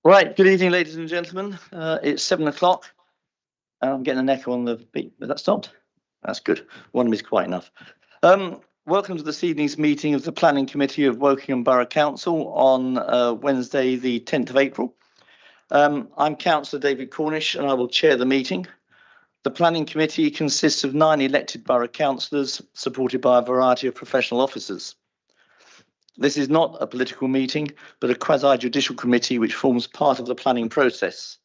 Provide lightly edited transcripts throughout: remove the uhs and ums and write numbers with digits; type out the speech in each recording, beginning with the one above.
Right, good evening, ladies and gentlemen. It's 7 o'clock. I'm getting an echo on the beat. Has that stopped? That's good. One of them is quite enough. Welcome to this evening's meeting of the Planning Committee of Wokingham Borough Council on Wednesday, the 10th of April. I'm Councillor David Cornish and I will chair the meeting. The Planning Committee consists of 9 elected borough councillors supported by a variety of professional officers. This is not a political meeting, but a quasi-judicial committee which forms part of the planning process.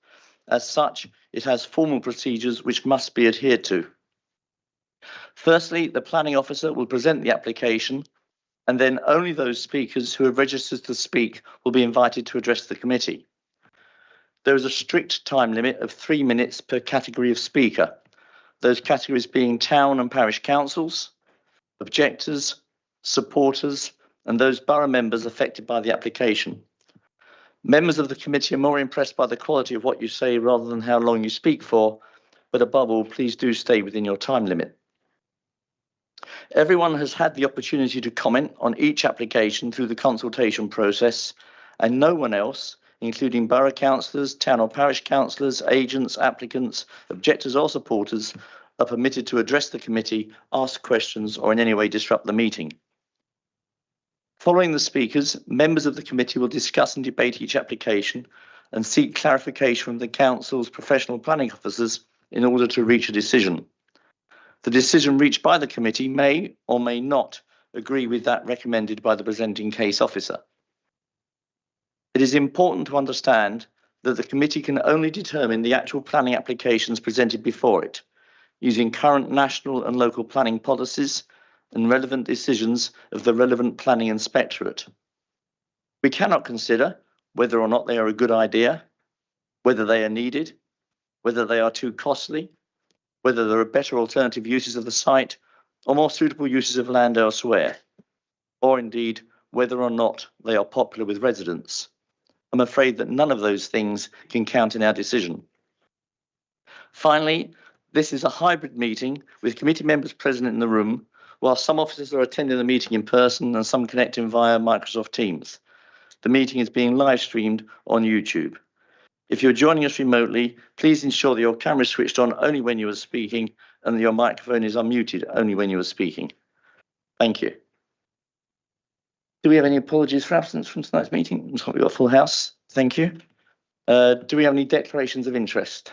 As such, it has formal procedures which must be adhered to. Firstly, the planning officer will present the application, and then only those speakers who have registered to speak will be invited to address the committee. There is a strict time limit of 3 minutes per category of speaker, those categories being town and parish councils, objectors, supporters, and those borough members affected by the application. Members of the committee are more impressed by the quality of what you say rather than how long you speak for, but above all, please do stay within your time limit. Everyone has had the opportunity to comment on each application through the consultation process, and no one else, including borough councillors, town or parish councillors, agents, applicants, objectors or supporters, are permitted to address the committee, ask questions, or in any way disrupt the meeting. Following the speakers, members of the committee will discuss and debate each application and seek clarification from the council's professional planning officers in order to reach a decision. The decision reached by the committee may or may not agree with that recommended by the presenting case officer. It is important to understand that the committee can only determine the actual planning applications presented before it, using current national and local planning policies and relevant decisions of the relevant planning inspectorate. We cannot consider whether or not they are a good idea, whether they are needed, whether they are too costly, whether there are better alternative uses of the site or more suitable uses of land elsewhere, or indeed whether or not they are popular with residents. I'm afraid that none of those things can count in our decision. Finally, this is a hybrid meeting with committee members present in the room, while some officers are attending the meeting in person and some connecting via Microsoft Teams. The meeting is being live streamed on YouTube. If you're joining us remotely, please ensure that your camera is switched on only when you are speaking and that your microphone is unmuted only when you are speaking. Thank you. Do we have any apologies for absence from tonight's meeting? We've got a full house. Thank you. Do we have any declarations of interest?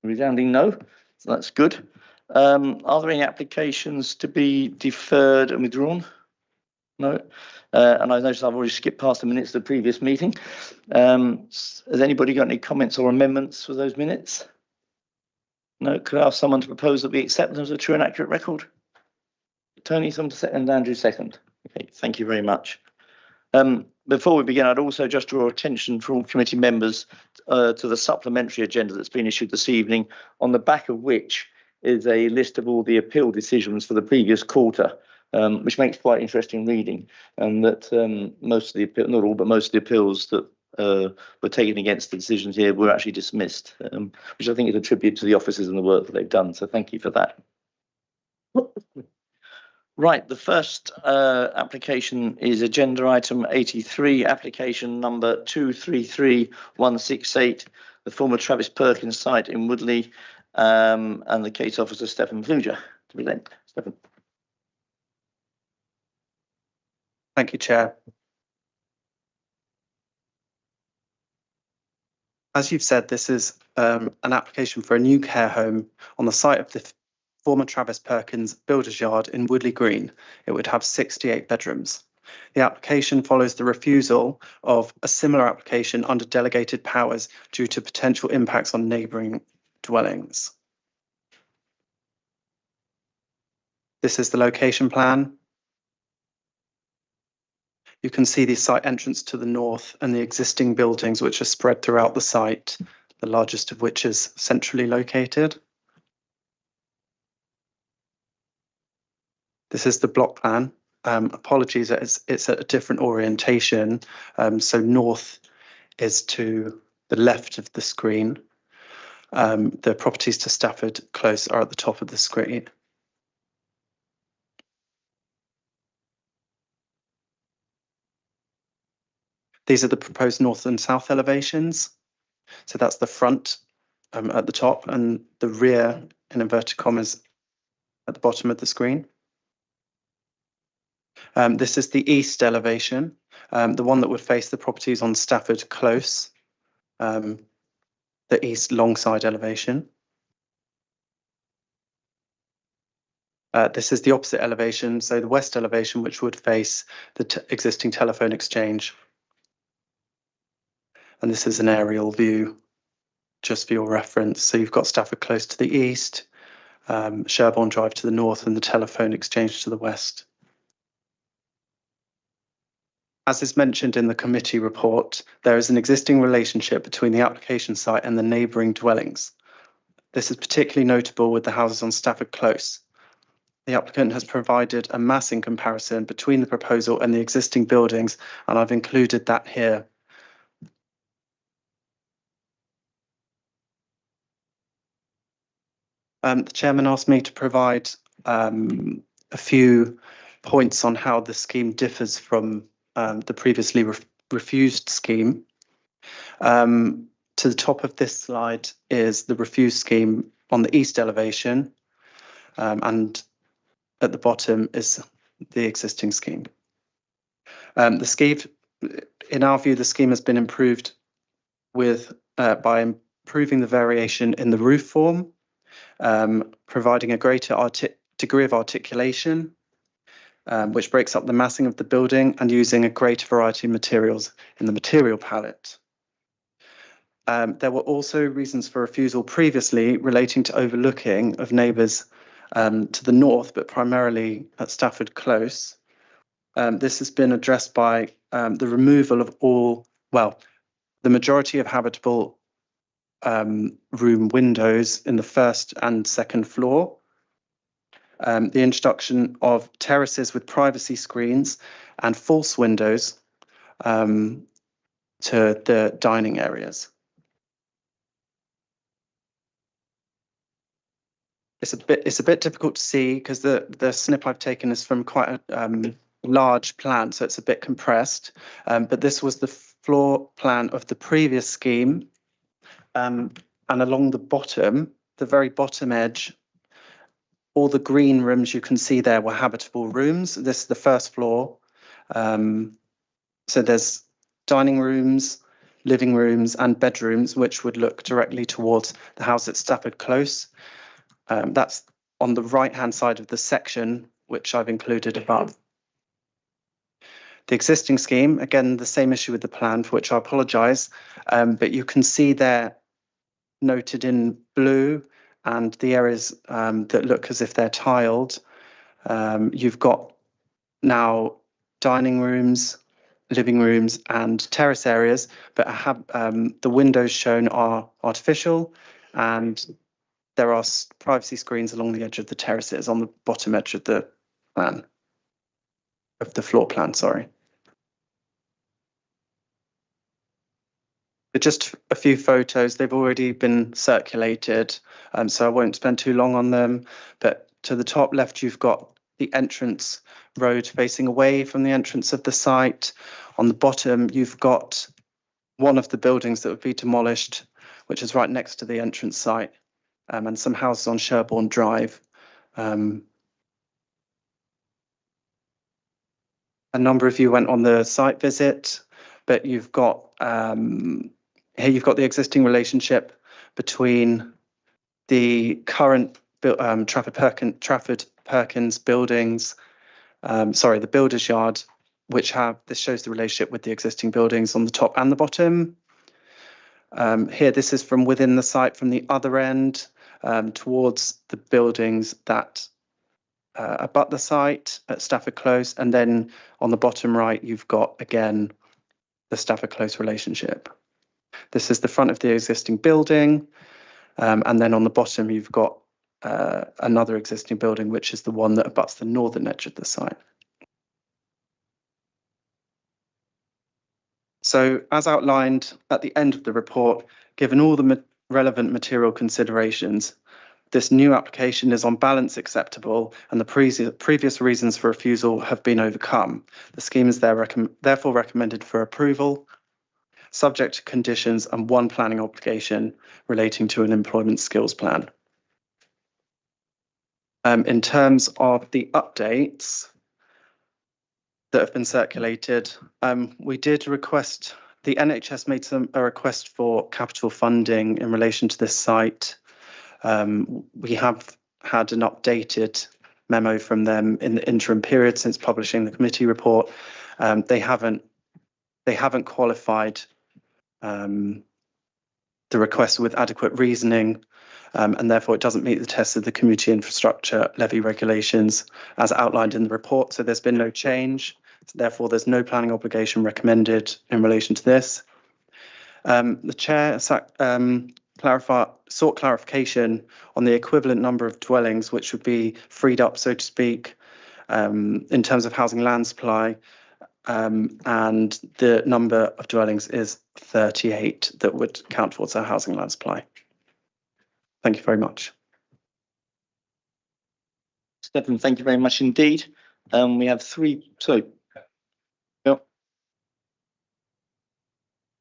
Resounding no. So that's good. Are there any applications to be deferred and withdrawn? No. And I noticed I've already skipped past the minutes of the previous meeting. Has anybody got any comments or amendments for those minutes? No. Could I ask someone to propose that we accept them as a true and accurate record? Tony, someone to second, and Andrew second. Okay, thank you very much. Before we begin, I'd also just draw attention for all committee members to the supplementary agenda that's been issued this evening, on the back of which is a list of all the appeal decisions for the previous quarter, which makes quite interesting reading, and that most of the appeals, not all, but most of the appeals that were taken against the decisions here were actually dismissed, which I think is a tribute to the officers and the work that they've done. So thank you for that. Right, the first application is agenda item 83, application number 233168, the former Travis Perkins site in Woodley, and the case officer Stephen Fluger to present. Stephen. Thank you, Chair. As you've said, this is an application for a new care home on the site of the former Travis Perkins Builders Yard in Woodley Green. It would have 68 bedrooms. The application follows the refusal of a similar application under delegated powers due to potential impacts on neighbouring dwellings. This is the location plan. You can see the site entrance to the north and the existing buildings which are spread throughout the site, the largest of which is centrally located. This is the block plan. Apologies, it's at a different orientation. So north is to the left of the screen. The properties to Stafford Close are at the top of the screen. These are the proposed north and south elevations. So that's the front at the top and the rear, in inverted commas, at the bottom of the screen. This is the east elevation, the one that would face the properties on Stafford Close, the east long side elevation. This is the opposite elevation, so the west elevation, which would face the existing telephone exchange. And this is an aerial view, just for your reference. So you've got Stafford Close to the east, Sherborne Drive to the north, and the telephone exchange to the west. As is mentioned in the committee report, there is an existing relationship between the application site and the neighbouring dwellings. This is particularly notable with the houses on Stafford Close. The applicant has provided a massing comparison between the proposal and the existing buildings, and I've included that here. The chairman asked me to provide a few points on how the scheme differs from the previously refused scheme. To the top of this slide is the refused scheme on the east elevation, and at the bottom is the existing scheme. The scheme, in our view, the scheme has been improved with by improving the variation in the roof form, providing a greater degree of articulation, which breaks up the massing of the building, and using a greater variety of materials in the material palette. There were also reasons for refusal previously relating to overlooking of neighbours to the north, but primarily at Stafford Close. This has been addressed by the removal of the majority of habitable room windows in the first and second floor, the introduction of terraces with privacy screens and false windows to the dining areas. It's a bit difficult to see because the snip I've taken is from quite a large plan, so it's a bit compressed. But this was the floor plan of the previous scheme, and along the bottom, the very bottom edge, all the green rooms you can see there were habitable rooms. This is the first floor. So there's dining rooms, living rooms, and bedrooms, which would look directly towards the house at Stafford Close. That's on the right-hand side of the section, which I've included above. The existing scheme, again, the same issue with the plan, for which I apologise, but you can see there noted in blue and the areas that look as if they're tiled. You've got now dining rooms, living rooms and terrace areas, but the windows shown are artificial, and there are privacy screens along the edge of the terraces on the bottom edge of the plan, of the floor plan, sorry. But just a few photos, they've already been circulated, so I won't spend too long on them. But to the top left, you've got the entrance road facing away from the entrance of the site. On the bottom, you've got one of the buildings that would be demolished, which is right next to the entrance site. And some houses on Sherborne Drive. A number of you went on the site visit, but you've got here you've got the existing relationship between the current Trafford Perkins buildings, the Builders Yard, this shows the relationship with the existing buildings on the top and the bottom. Here, this is from within the site from the other end towards the buildings that abut the site at Stafford Close. And then on the bottom right, you've got, again, the Stafford Close relationship. This is the front of the existing building. And then on the bottom, you've got another existing building, which is the one that abuts the northern edge of the site. So, as outlined at the end of the report, given all the relevant material considerations, this new application is on balance acceptable, and the previous reasons for refusal have been overcome. The scheme is therefore recommended for approval. subject to conditions, and 1 planning obligation relating to an employment skills plan. In terms of the updates that have been circulated, we did request, the NHS made a request for capital funding in relation to this site. We have had an updated memo from them in the interim period since publishing the committee report. They haven't qualified the request with adequate reasoning, and therefore it doesn't meet the test of the community infrastructure levy regulations as outlined in the report. So there's been no change. Therefore, there's no planning obligation recommended in relation to this. The chair sought clarification on the equivalent number of dwellings which would be freed up, so to speak, in terms of housing land supply. And the number of dwellings is 38 that would count towards our housing land supply. Thank you very much. Stephen, thank you very much indeed. We have 3. So, Bill.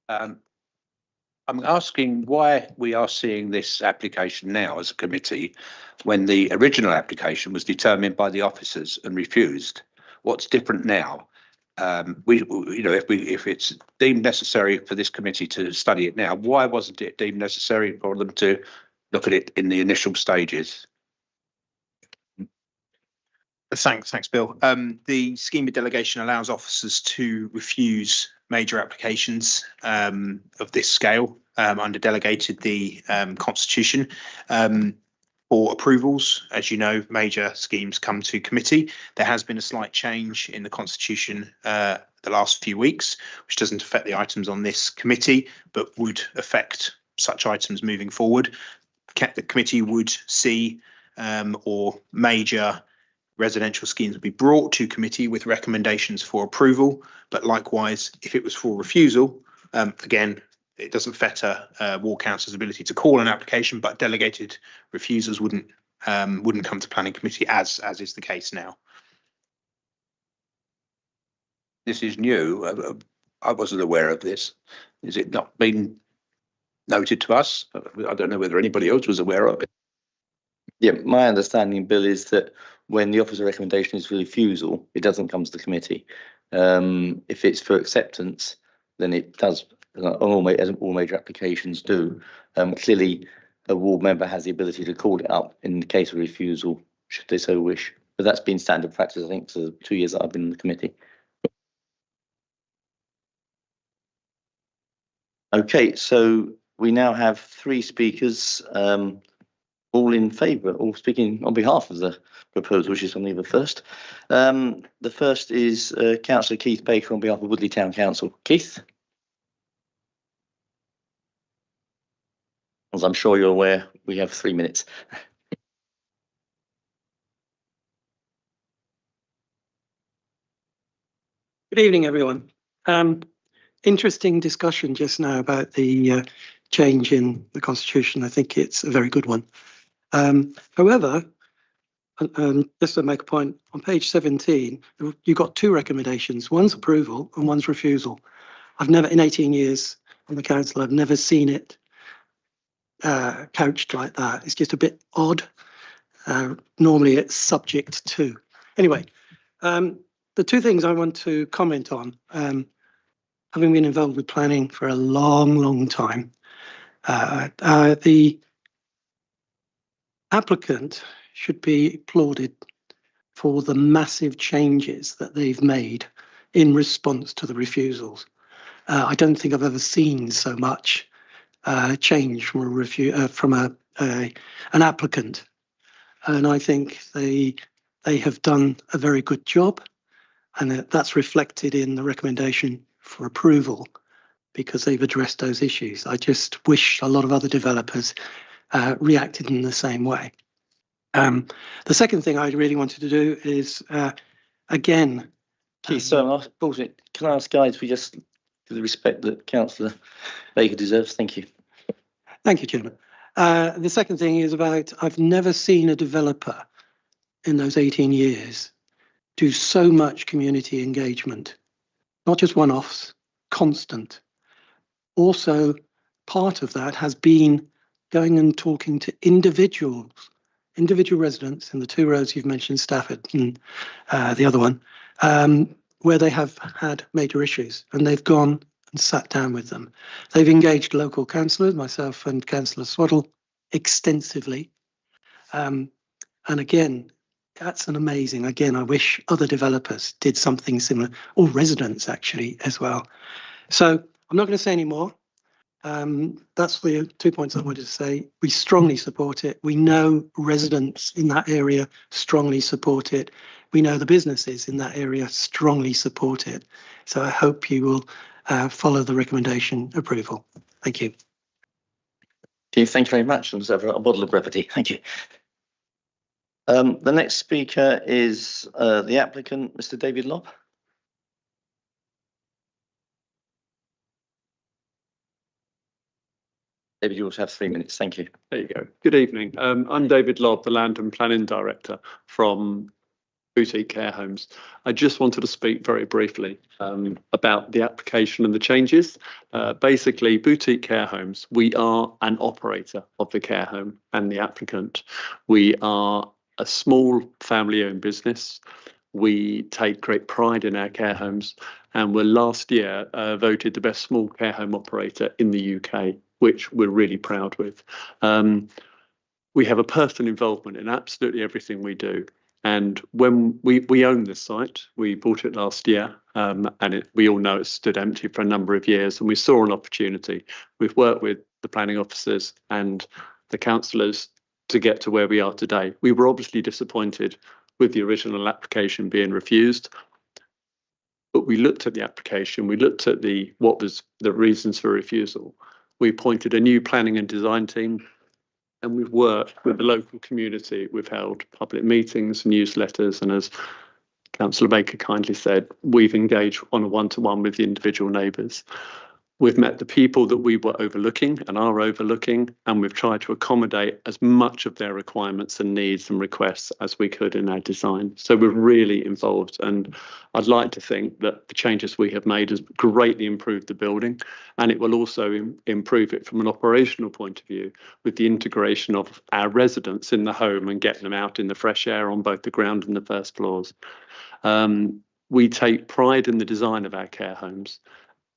I'm asking why we are seeing this application now as a committee when the original application was determined by the officers and refused. What's different now? If it's deemed necessary for this committee to study it now, why wasn't it deemed necessary for them to look at it in the initial stages? Thanks, Bill. The scheme of delegation allows officers to refuse major applications of this scale under delegated the Constitution. For approvals, as you know, major schemes come to committee. There has been a slight change in the Constitution the last few weeks, which doesn't affect the items on this committee, but would affect such items moving forward. The committee would see or major residential schemes would be brought to committee with recommendations for approval, but likewise, if it was for refusal, again, it doesn't fetter ward council's ability to call an application, but delegated refusals wouldn't come to planning committee as is the case now. This is new. I wasn't aware of this. Is it not been noted to us? I don't know whether anybody else was aware of it. Yeah, my understanding, Bill, is that when the officer recommendation is for refusal, it doesn't come to the committee. If it's for acceptance, then it does, as all major applications do. Clearly, a ward member has the ability to call it up in the case of refusal, should they so wish. But that's been standard practice, I think, for the 2 years that I've been in the committee. Okay, so we now have 3 speakers, all in favour, all speaking on behalf of the proposal, which is only the first. The first is Councillor Keith Baker on behalf of Woodley Town Council. Keith? As I'm sure you're aware, we have 3 minutes. Good evening, everyone. Interesting discussion just now about the change in the Constitution. I think it's a very good one. However, just to make a point, on page 17, you've got 2 recommendations. One's approval and one's refusal. I've never, in 18 years on the council, I've never seen it couched like that. It's just a bit odd. Normally it's subject to. Anyway, the 2 things I want to comment on, having been involved with planning for a long time, the applicant should be applauded for the massive changes that they've made in response to the refusals. I don't think I've ever seen so much change from an applicant, and I think they have done a very good job, and that's reflected in the recommendation for approval because they've addressed those issues. I just wish a lot of other developers reacted in the same way. The second thing I really wanted to do is, again... Keith, so can I ask guys, we just, for the respect that Councillor Baker deserves, thank you. Thank you, Chairman. The second thing is about, I've never seen a developer in those 18 years do so much community engagement, not just one-offs, constant. Also, part of that has been going and talking to individual residents in the 2 roads you've mentioned, Stafford and the other one, where they have had major issues, and they've gone and sat down with them. They've engaged local councillors, myself and Councillor Swaddle, extensively. And again, that's an amazing, again, I wish other developers did something similar, or residents actually as well. So I'm not going to say any more. That's the 2 points I wanted to say. We strongly support it. We know residents in that area strongly support it. We know the businesses in that area strongly support it. So I hope you will follow the recommendation approval. Thank you. Thank you very much. And as ever, a bottle of brevity. Thank you. The next speaker is the applicant, Mr. David Lobb. David, you also have 3 minutes. Thank you. There you go. Good evening. I'm David Lobb, the Land and Planning Director from Boutique Care Homes. I just wanted to speak very briefly about the application and the changes. Basically, Boutique Care Homes, we are an operator of the care home and the applicant. We are a small family-owned business. We take great pride in our care homes, and were last year voted the best small care home operator in the UK, which we're really proud with. We have a personal involvement in absolutely everything we do. And when we own this site, we bought it last year, and we all know it stood empty for a number of years, and we saw an opportunity. We've worked with the planning officers and the councillors to get to where we are today. We were obviously disappointed with the original application being refused, but we looked at the application, we looked at what was the reasons for refusal. We appointed a new planning and design team, and we've worked with the local community. We've held public meetings, newsletters, and as Councillor Baker kindly said, we've engaged on a one-to-one with the individual neighbours. We've met the people that we were overlooking and are overlooking, and we've tried to accommodate as much of their requirements and needs and requests as we could in our design. So we're really involved, and I'd like to think that the changes we have made has greatly improved the building, and it will also improve it from an operational point of view with the integration of our residents in the home and getting them out in the fresh air on both the ground and the first floors. We take pride in the design of our care homes.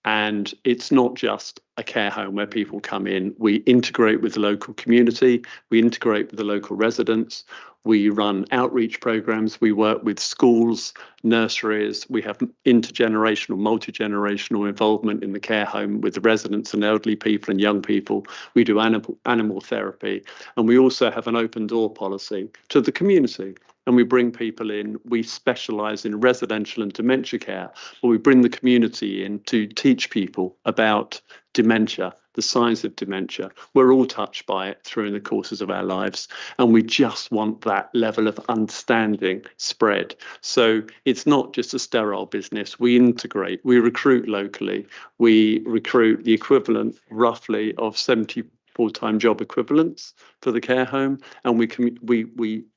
And it's not just a care home where people come in. We integrate with the local community. We integrate with the local residents. We run outreach programs. We work with schools, nurseries. We have intergenerational, multi-generational involvement in the care home with the residents and elderly people and young people. We do animal therapy. And we also have an open door policy to the community. And we bring people in. We specialise in residential and dementia care, but we bring the community in to teach people about dementia, the signs of dementia. We're all touched by it through the courses of our lives, and we just want that level of understanding spread. So it's not just a sterile business. We integrate, we recruit locally, we recruit the equivalent roughly of 70 full-time job equivalents for the care home, and we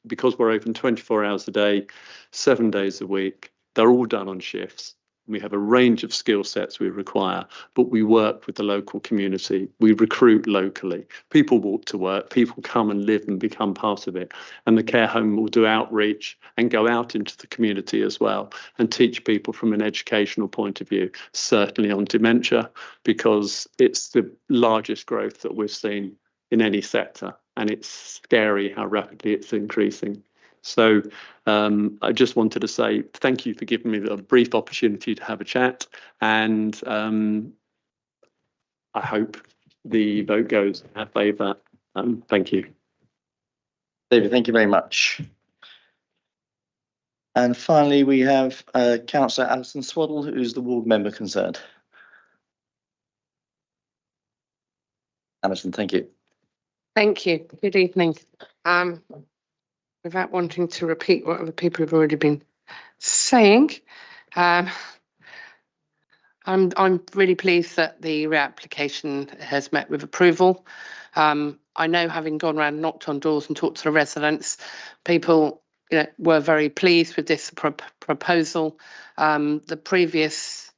because we're open 24 hours a day, 7 days a week, they're all done on shifts. We have a range of skill sets we require, but we work with the local community. We recruit locally. People walk to work, people come and live and become part of it. And the care home will do outreach and go out into the community as well and teach people from an educational point of view, certainly on dementia, because it's the largest growth that we've seen in any sector. And it's scary how rapidly it's increasing. So I just wanted to say thank you for giving me the brief opportunity to have a chat, and I hope the vote goes in our favour. Thank you. David, thank you very much. And finally, we have Councillor Alison Swaddle, who's the ward member concerned. Alison, thank you. Thank you. Good evening. Without wanting to repeat what other people have already been saying, I'm really pleased that the reapplication has met with approval. I know, having gone around and knocked on doors and talked to the residents, people were very pleased with this proposal. The previous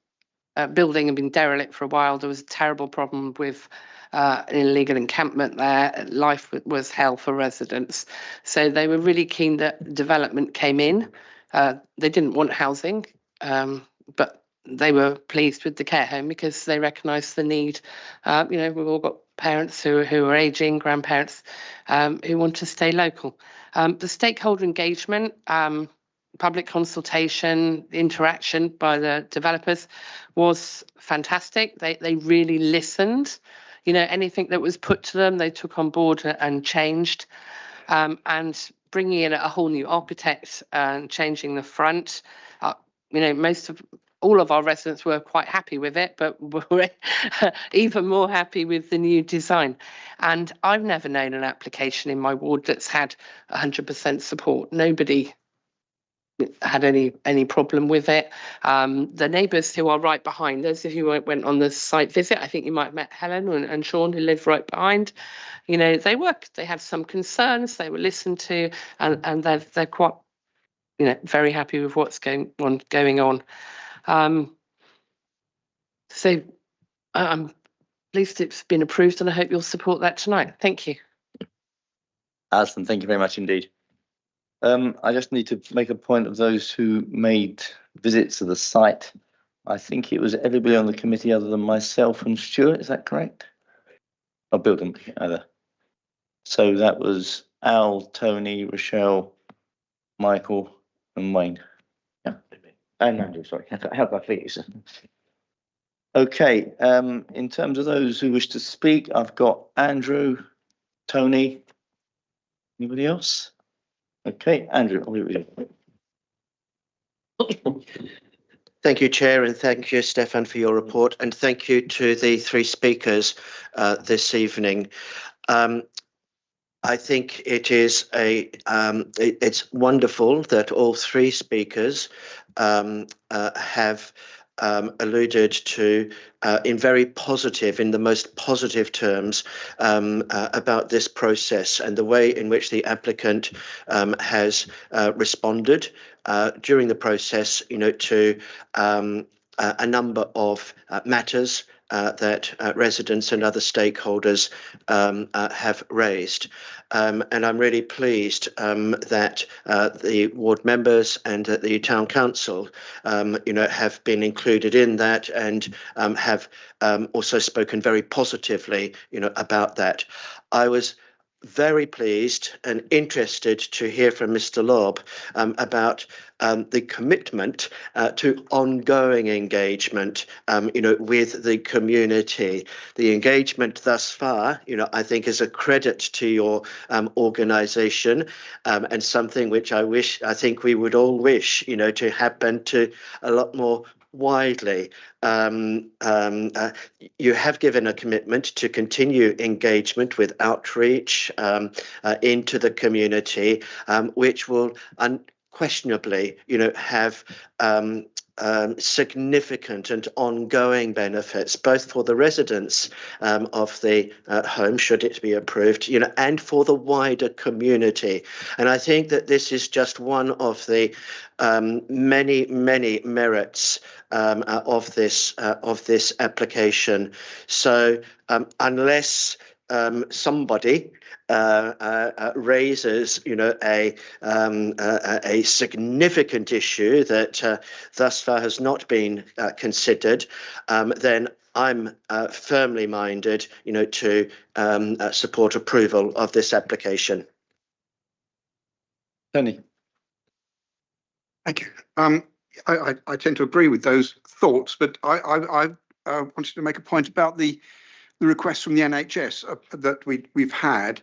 building had been derelict for a while. There was a terrible problem with an illegal encampment there. Life was hell for residents. So they were really keen that development came in. They didn't want housing, but they were pleased with the care home because they recognised the need. We've all got parents who are ageing, grandparents who want to stay local. The stakeholder engagement, public consultation, interaction by the developers was fantastic. They really listened. Anything that was put to them, they took on board and changed. And bringing in a whole new architect and changing the front, all of our residents were quite happy with it, but were even more happy with the new design. And I've never known an application in my ward that's had 100% support. Nobody had any problem with it. The neighbours who are right behind, those of you who went on the site visit, I think you might have met Helen and Sean, who live right behind. They had some concerns, they were listened to, and they're quite, very happy with what's going on. So I'm pleased it's been approved, and I hope you'll support that tonight. Thank you. Alison, thank you very much indeed. I just need to make a point of those who made visits to the site. I think it was everybody on the committee other than myself and Stuart, is that correct? Oh, Bill didn't either. So that was Al, Tony, Rochelle, Michael and Wayne. Yeah, and Andrew, sorry. How can I forget you, sir? Okay, in terms of those who wish to speak, I've got Andrew, Tony, anybody else? Okay, Andrew, I'll leave it with you. Thank you, Chair, and thank you, Stefan, for your report, and thank you to the three speakers this evening. I think it is it's wonderful that all three speakers have alluded to in the most positive terms about this process and the way in which the applicant has responded during the process, to a number of matters that residents and other stakeholders have raised. And I'm really pleased that the ward members and the town council, have been included in that and have also spoken very positively, about that. I was very pleased and interested to hear from Mr. Lobb about the commitment to ongoing engagement, with the community. The engagement thus far, I think is a credit to your organisation and something which I think we would all wish, to happen to a lot more widely. You have given a commitment to continue engagement with outreach into the community, which will unquestionably, have significant and ongoing benefits, both for the residents of the home, should it be approved, and for the wider community. And I think that this is just one of the many merits of this application. So unless somebody raises, a significant issue that thus far has not been considered, then I'm firmly minded, to support approval of this application. Tony. Thank you. I tend to agree with those thoughts, but I wanted to make a point about the request from the NHS that we've had.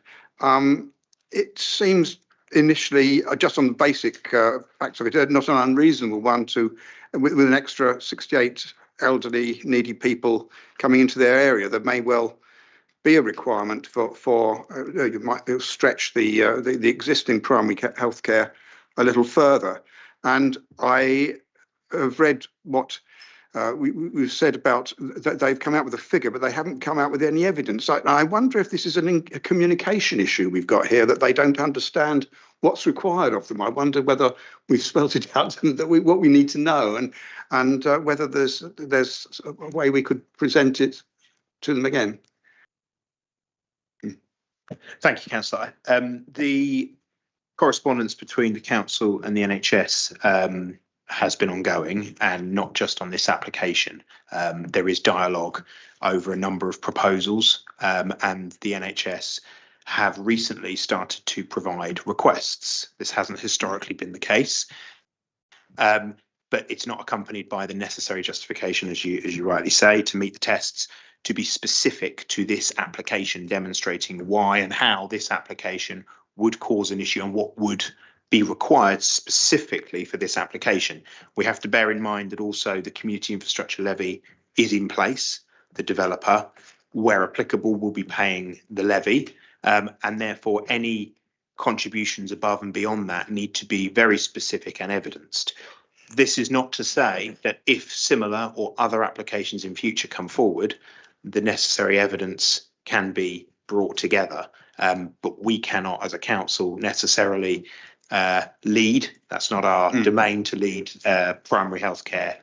It seems initially, just on the basic facts of it, not an unreasonable one with an extra 68 elderly, needy people coming into their area. There may well be a requirement for you might stretch the existing primary healthcare a little further. And I have read what we've said about that they've come out with a figure, but they haven't come out with any evidence. I wonder if this is a communication issue we've got here, that they don't understand what's required of them. I wonder whether we've spelt it out and that what we need to know, and whether there's a way we could present it to them again. Thank you, Councillor. The correspondence between the council and the NHS has been ongoing, and not just on this application. There is dialogue over a number of proposals, and the NHS have recently started to provide requests. This hasn't historically been the case, but it's not accompanied by the necessary justification, as you rightly say, to meet the tests, to be specific to this application, demonstrating why and how this application would cause an issue and what would be required specifically for this application. We have to bear in mind that also the community infrastructure levy is in place. The developer, where applicable, will be paying the levy, and therefore any contributions above and beyond that need to be very specific and evidenced. This is not to say that if similar or other applications in future come forward, the necessary evidence can be brought together, but we cannot, as a council, necessarily lead. That's not our domain to lead primary healthcare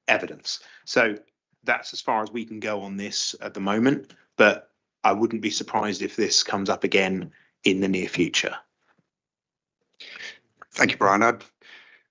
evidence. So that's as far as we can go on this at the moment, but I wouldn't be surprised if this comes up again in the near future. Thank you, Brian.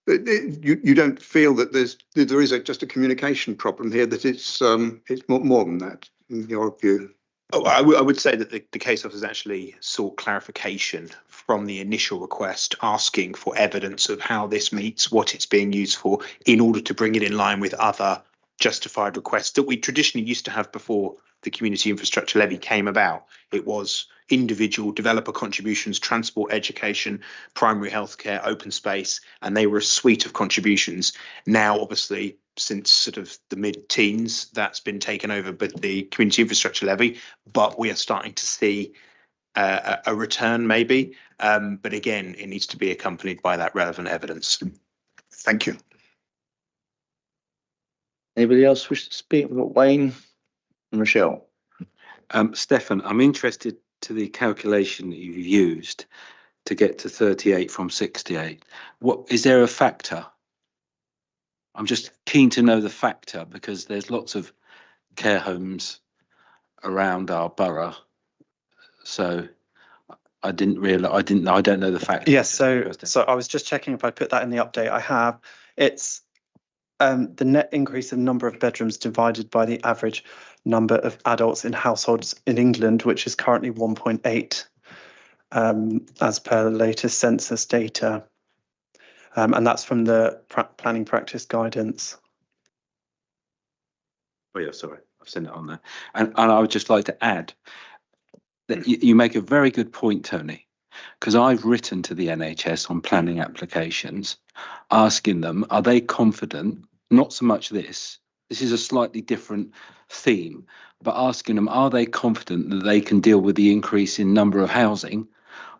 You don't feel that there is just a communication problem here, that it's more than that, in your view? Oh, I would say that the case officers actually sought clarification from the initial request, asking for evidence of how this meets what it's being used for, in order to bring it in line with other justified requests that we traditionally used to have before the community infrastructure levy came about. It was individual developer contributions, transport, education, primary healthcare, open space, and they were a suite of contributions. Now, obviously, since sort of the mid-teens, that's been taken over by the community infrastructure levy, but we are starting to see a return maybe, but again, it needs to be accompanied by that relevant evidence. Thank you. Anybody else wish to speak? We've got Wayne and Rochelle. Stefan, I'm interested to the calculation that you've used to get to 38 from 68. What is there a factor? I'm just keen to know the factor, because there's lots of care homes around our borough. So I don't know the factor. Yes, so I was just checking if I put that in the update. I have. It's the net increase in number of bedrooms divided by the average number of adults in households in England, which is currently 1.8, as per the latest census data. And that's from the planning practice guidance. Oh yeah, sorry, I've seen it on there. And I would just like to add that you make a very good point, Tony, because I've written to the NHS on planning applications, asking them, are they confident, not so much this is a slightly different theme, but asking them, are they confident that they can deal with the increase in number of housing?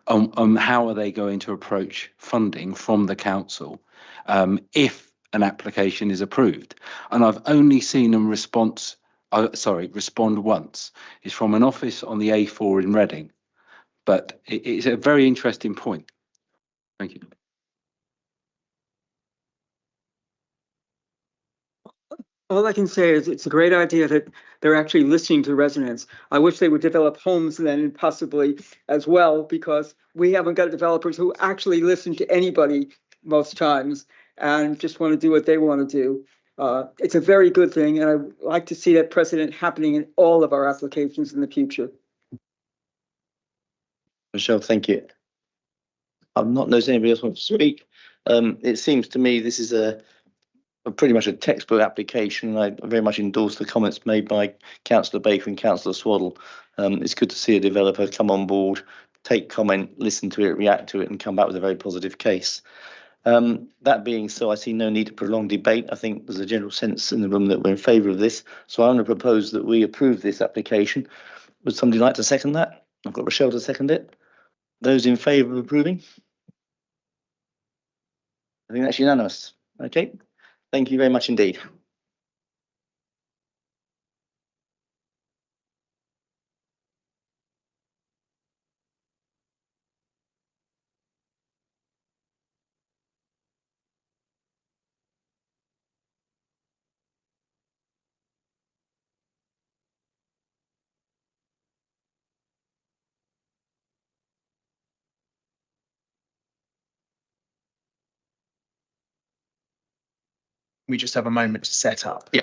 How are they going to approach funding from the council if an application is approved? And I've only seen them respond once. It's from an office on the A4 in Reading, but it's a very interesting point. Thank you. All I can say is it's a great idea that they're actually listening to residents. I wish they would develop homes then possibly as well, because we haven't got developers who actually listen to anybody most times and just want to do what they want to do. It's a very good thing, and I'd like to see that precedent happening in all of our applications in the future. Michelle, thank you. I've not noticed anybody else want to speak. It seems to me this is pretty much a textbook application. I very much endorse the comments made by Councillor Baker and Councillor Swaddle. It's good to see a developer come on board, take comment, listen to it, react to it, and come back with a very positive case. That being so, I see no need to prolong debate. I think there's a general sense in the room that we're in favour of this. So I'm going to propose that we approve this application. Would somebody like to second that? I've got Rochelle to second it. Those in favour of approving? I think that's unanimous. Okay. Thank you very much indeed. We just have a moment to set up. Yeah.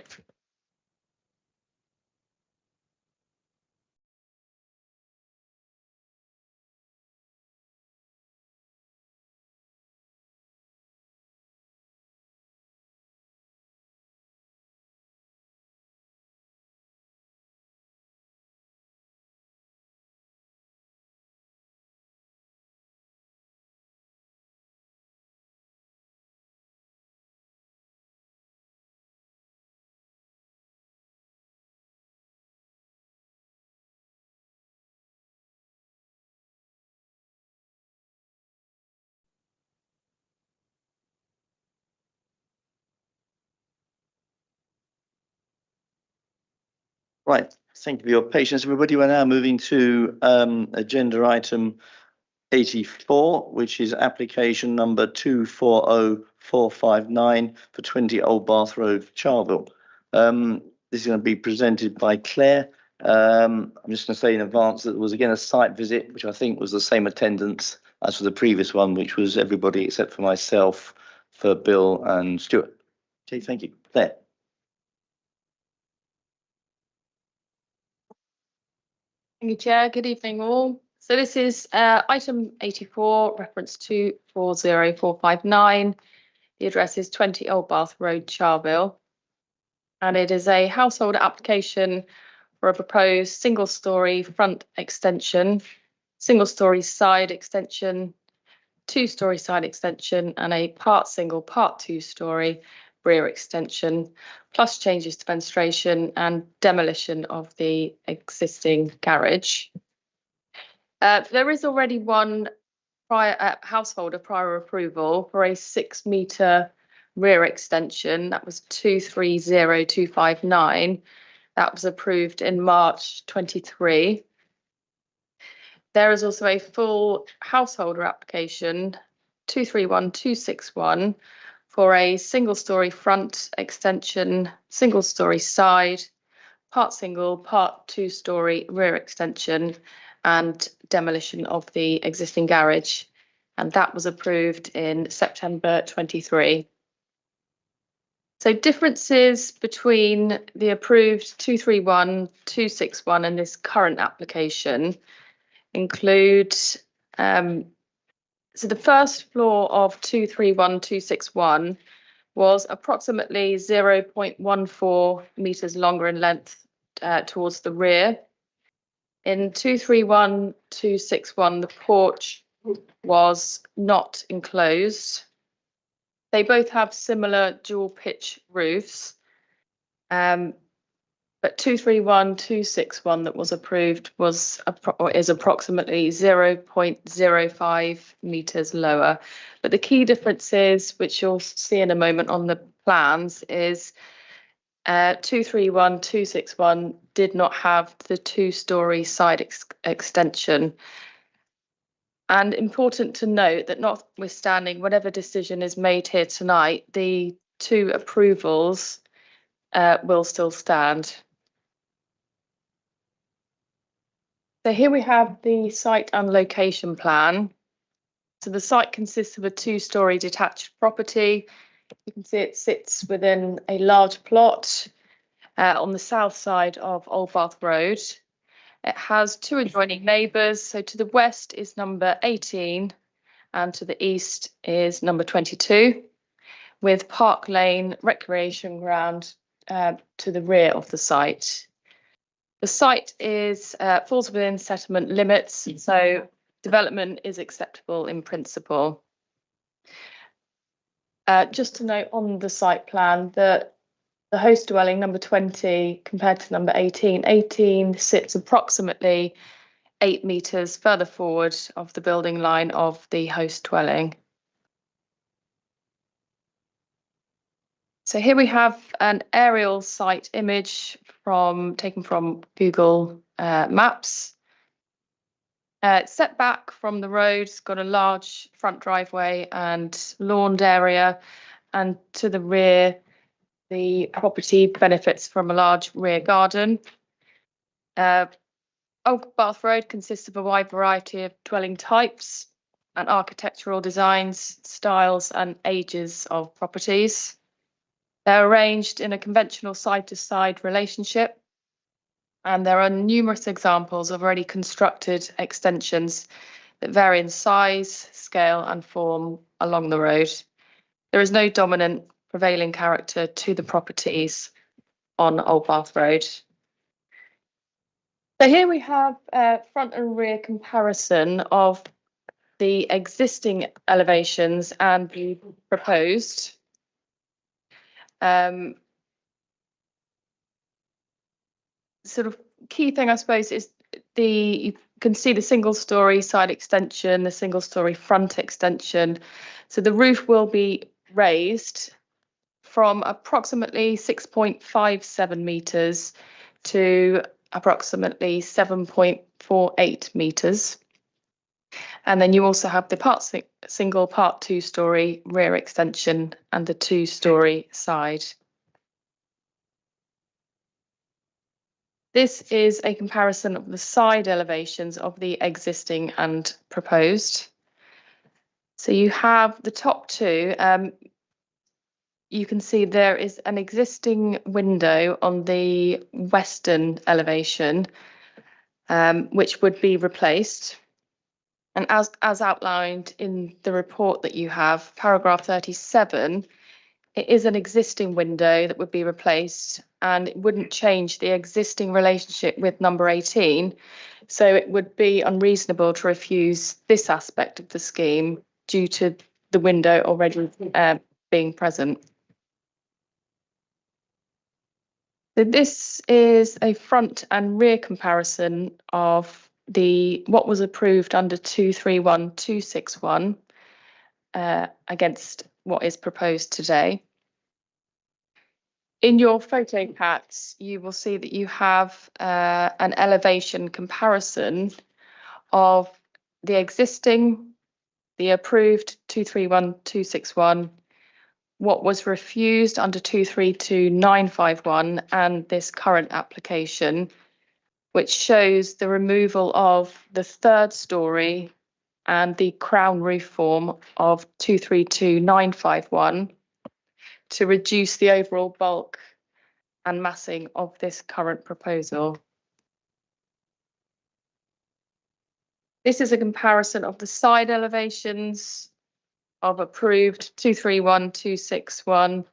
Right, thank you for your patience, everybody. We're now moving to agenda item 84, which is application number 240459 for 20 Old Bath Road, Charville. This is going to be presented by Claire. I'm just going to say in advance that there was again a site visit, which I think was the same attendance as for the previous one, which was everybody except for myself, for Bill and Stuart. Okay, thank you. Claire. Thank you, Chair. Good evening, all. So this is item 84, reference to 40459. The address is 20 Old Bath Road, Charville. And it is a household application for a proposed single-storey front extension, single-storey side extension, two-storey side extension, and a part single, part two-storey rear extension, plus changes to fenestration and demolition of the existing garage. There is already one prior householder prior approval for a 6 metre rear extension. That was 230259. That was approved in March 23. There is also a full householder application 231261 for a single-storey front extension, single-storey side, part single, part two-storey rear extension, and demolition of the existing garage. And that was approved in September 23. So differences between the approved 231261 and this current application include so the first floor of 231261 was approximately 0.14 metres longer in length towards the rear. In 231261, the porch was not enclosed. They both have similar dual pitch roofs. But 231261 that was approved was is approximately 0.05 metres lower. But the key differences, which you'll see in a moment on the plans, is 231261 did not have the two-storey side extension. And important to note that notwithstanding whatever decision is made here tonight, the two approvals will still stand. So here we have the site and location plan. So the site consists of a two-storey detached property. You can see it sits within a large plot on the south side of Old Bath Road. It has two adjoining neighbours. So to the west is number 18 and to the east is number 22, with Park Lane recreation ground to the rear of the site. The site falls within settlement limits, so development is acceptable in principle. Just to note on the site plan that the host dwelling number 20 compared to number 18 sits approximately 8 metres further forward of the building line of the host dwelling. So here we have an aerial site image taken from Google Maps. It's set back from the road, it's got a large front driveway and lawned area, and to the rear the property benefits from a large rear garden. Old Bath Road consists of a wide variety of dwelling types and architectural designs, styles and ages of properties. They're arranged in a conventional side-to-side relationship, and there are numerous examples of already constructed extensions that vary in size, scale, and form along the road. There is no dominant prevailing character to the properties on Old Bath Road. So here we have a front and rear comparison of the existing elevations and the proposed. Sort of key thing, I suppose, is you can see the single story side extension, the single story front extension. So the roof will be raised from approximately 6.57 metres to approximately 7.48 metres. And then you also have the single part 2-story rear extension and the 2-story side. This is a comparison of the side elevations of the existing and proposed. So you have the top two. You can see there is an existing window on the western elevation, which would be replaced. And as outlined in the report that you have, paragraph 37, it is an existing window that would be replaced, and it wouldn't change the existing relationship with number 18. So it would be unreasonable to refuse this aspect of the scheme due to the window already being present. So this is a front and rear comparison of what was approved under 231261 against what is proposed today. In your photo packs, you will see that you have an elevation comparison of the existing, the approved 231261, what was refused under 232951, and this current application, which shows the removal of the third story and the crown roof form of 232951 to reduce the overall bulk and massing of this current proposal. This is a comparison of the side elevations of approved 231261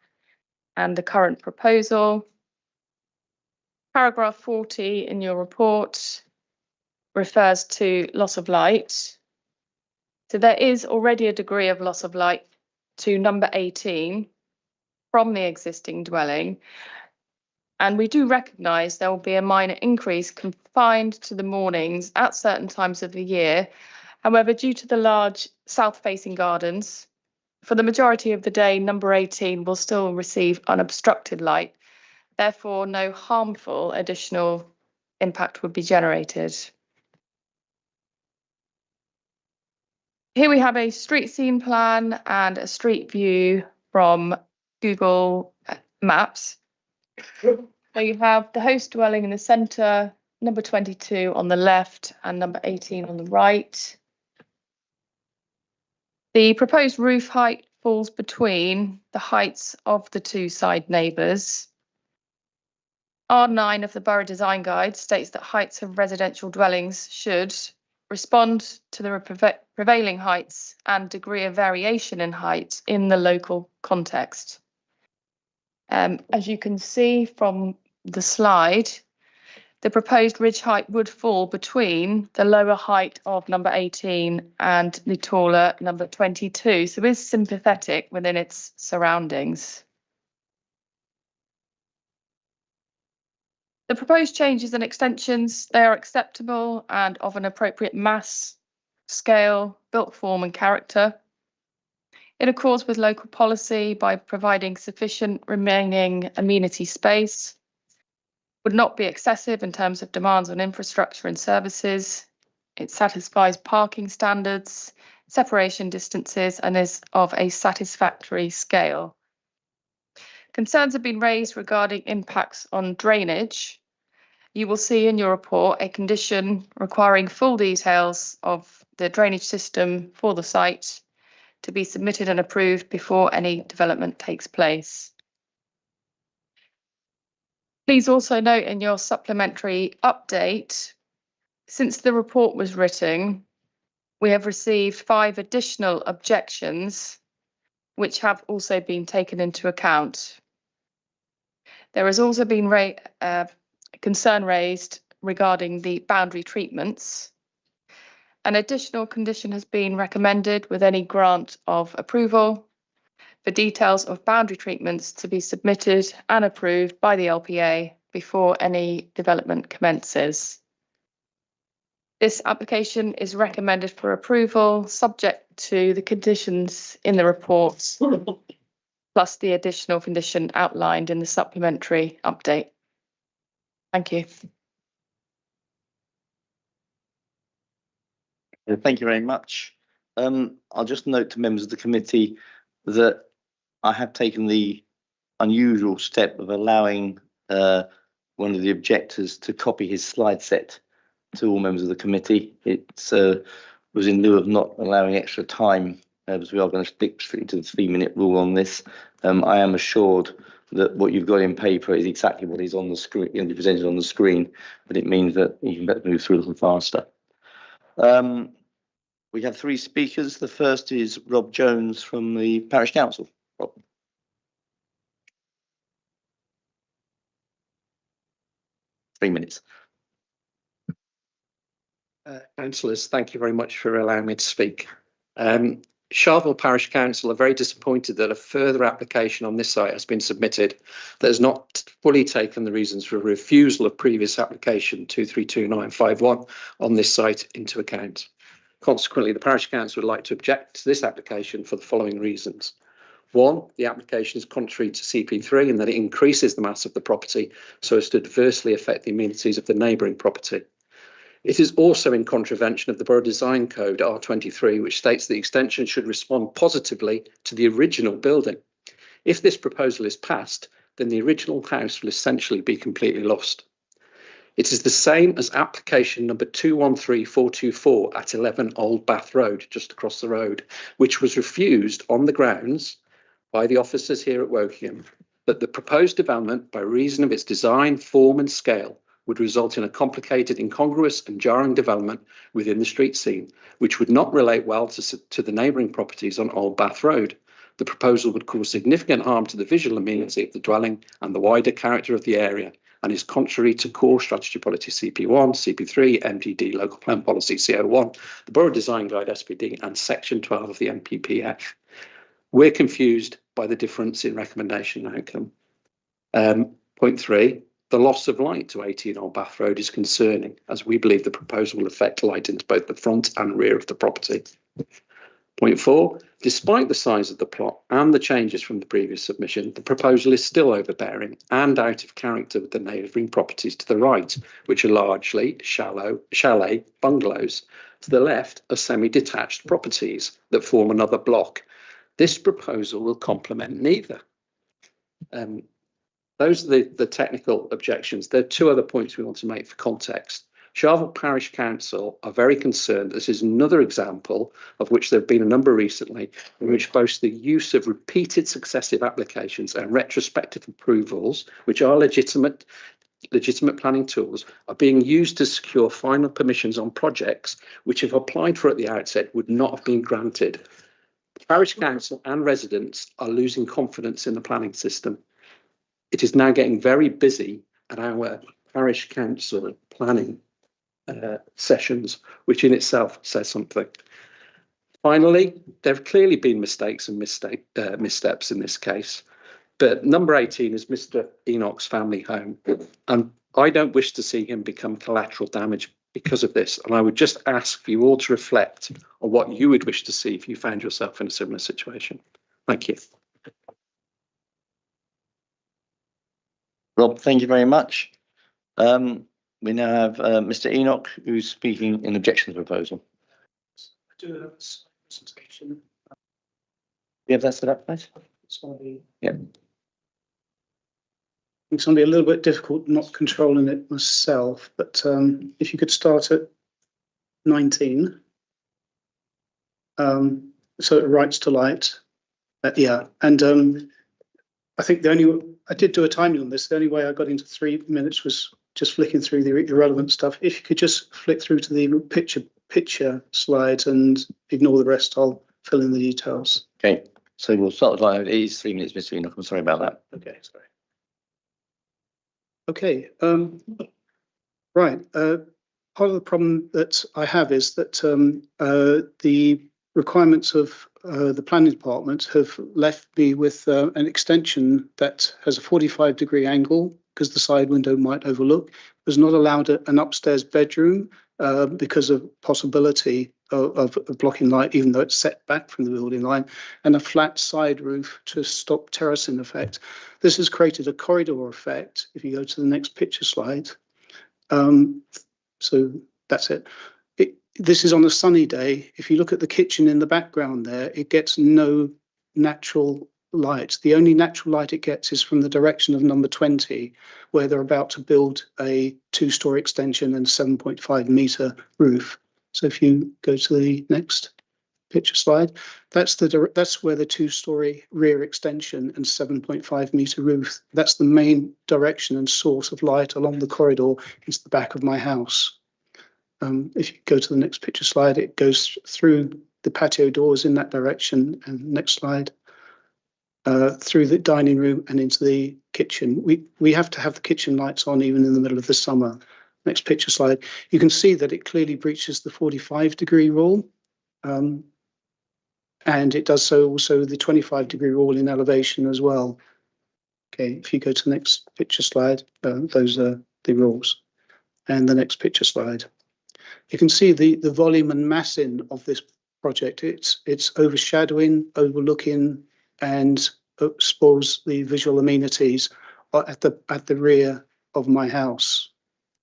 and the current proposal. Paragraph 40 in your report refers to loss of light. So there is already a degree of loss of light to number 18 from the existing dwelling. And we do recognise there will be a minor increase confined to the mornings at certain times of the year. However, due to the large south-facing gardens, for the majority of the day, number 18 will still receive unobstructed light. Therefore, no harmful additional impact would be generated. Here we have a street scene plan and a street view from Google Maps. So you have the host dwelling in the centre, number 22 on the left and number 18 on the right. The proposed roof height falls between the heights of the two side neighbours. R9 of the Borough Design Guide states that heights of residential dwellings should respond to the prevailing heights and degree of variation in height in the local context. As you can see from the slide, the proposed ridge height would fall between the lower height of number 18 and the taller number 22, so it's sympathetic within its surroundings. The proposed changes and extensions, they are acceptable and of an appropriate mass, scale, built form and character. It accords with local policy by providing sufficient remaining amenity space, would not be excessive in terms of demands on infrastructure and services. It satisfies parking standards, separation distances, and is of a satisfactory scale. Concerns have been raised regarding impacts on drainage. You will see in your report a condition requiring full details of the drainage system for the site to be submitted and approved before any development takes place. Please also note in your supplementary update, since the report was written, we have received 5 additional objections, which have also been taken into account. There has also been concern raised regarding the boundary treatments. An additional condition has been recommended with any grant of approval for details of boundary treatments to be submitted and approved by the LPA before any development commences. This application is recommended for approval subject to the conditions in the report, plus the additional condition outlined in the supplementary update. Thank you. Thank you very much. I'll just note to members of the committee that I have taken the unusual step of allowing one of the objectors to copy his slide set to all members of the committee. It was in lieu of not allowing extra time, as we are going to stick strictly to the 3-minute rule on this. I am assured that what you've got in paper is exactly what is on the screen, going to be presented on the screen, but it means that you can better move through a little faster. We have 3 speakers. The first is Rob Jones from the Parish Council. Rob. Three minutes. Councillors, thank you very much for allowing me to speak. Sharville Parish Council are very disappointed that a further application on this site has been submitted that has not fully taken the reasons for refusal of previous application 232951 on this site into account. Consequently, the Parish Council would like to object to this application for the following reasons. 1, the application is contrary to CP3 in that it increases the mass of the property so as to adversely affect the amenities of the neighbouring property. It is also in contravention of the Borough Design Code R23, which states the extension should respond positively to the original building. If this proposal is passed, then the original house will essentially be completely lost. It is the same as application number 213424 at 11 Old Bath Road, just across the road, which was refused on the grounds by the officers here at Wokingham that the proposed development, by reason of its design, form and scale, would result in a complicated, incongruous and jarring development within the street scene, which would not relate well to the neighbouring properties on Old Bath Road. The proposal would cause significant harm to the visual amenity of the dwelling and the wider character of the area, and is contrary to core strategy policy CP1, CP3, MDD local plan policy CO1, the Borough Design Guide SPD and section 12 of the MPPF. We're confused by the difference in recommendation outcome. Point 3. The loss of light to 18 Old Bath Road is concerning, as we believe the proposal will affect light into both the front and rear of the property. Point 4, despite the size of the plot and the changes from the previous submission, the proposal is still overbearing and out of character with the neighbouring properties to the right, which are largely chalet bungalows. To the left are semi-detached properties that form another block. This proposal will complement neither. Those are the technical objections. There are 2 other points we want to make for context. Sharville Parish Council are very concerned that this is another example, of which there have been a number recently, in which both the use of repeated successive applications and retrospective approvals, which are legitimate planning tools, are being used to secure final permissions on projects which, if applied for at the outset, would not have been granted. The Parish Council and residents are losing confidence in the planning system. It is now getting very busy at our Parish Council planning sessions, which in itself says something. Finally, there have clearly been mistakes and missteps in this case, but number 18 is Mr. Enoch's family home, and I don't wish to see him become collateral damage because of this, and I would just ask for you all to reflect on what you would wish to see if you found yourself in a similar situation. Thank you. Rob, thank you very much. We now have Mr. Enoch, who's speaking in objection to the proposal. I do have a presentation. You have that set up, please? Yeah. It's going to be a little bit difficult not controlling it myself, but if you could start at 19. So it writes to light. Yeah, and I think I did do a timing on this. The only way I got into 3 minutes was just flicking through the irrelevant stuff. If you could just flick through to the picture slides and ignore the rest, I'll fill in the details. Okay, so we'll start with line. It is 3 minutes, Mr. Enoch. I'm sorry about that. Okay, sorry. Okay, right. Part of the problem that I have is that the requirements of the planning department have left me with an extension that has a 45-degree angle because the side window might overlook. Was not allowed an upstairs bedroom because of possibility of blocking light, even though it's set back from the building line, and a flat side roof to stop terracing effect. This has created a corridor effect. If you go to the next picture slide. So that's it. This is on a sunny day. If you look at the kitchen in the background there, it gets no natural light. The only natural light it gets is from the direction of number 20, where they're about to build a 2-story extension and 7.5 metre roof. So if you go to the next picture slide, that's where the 2-story rear extension and 7.5 metre roof. That's the main direction and source of light along the corridor into the back of my house. If you go to the next picture slide, it goes through the patio doors in that direction. And next slide, through the dining room and into the kitchen. We have to have the kitchen lights on even in the middle of the summer. Next picture slide. You can see that it clearly breaches the 45-degree rule. And it does so also the 25-degree rule in elevation as well. Okay, if you go to the next picture slide, those are the rules. And the next picture slide. You can see the volume and massing of this project. It's overshadowing, overlooking, and spoils the visual amenities at the rear of my house.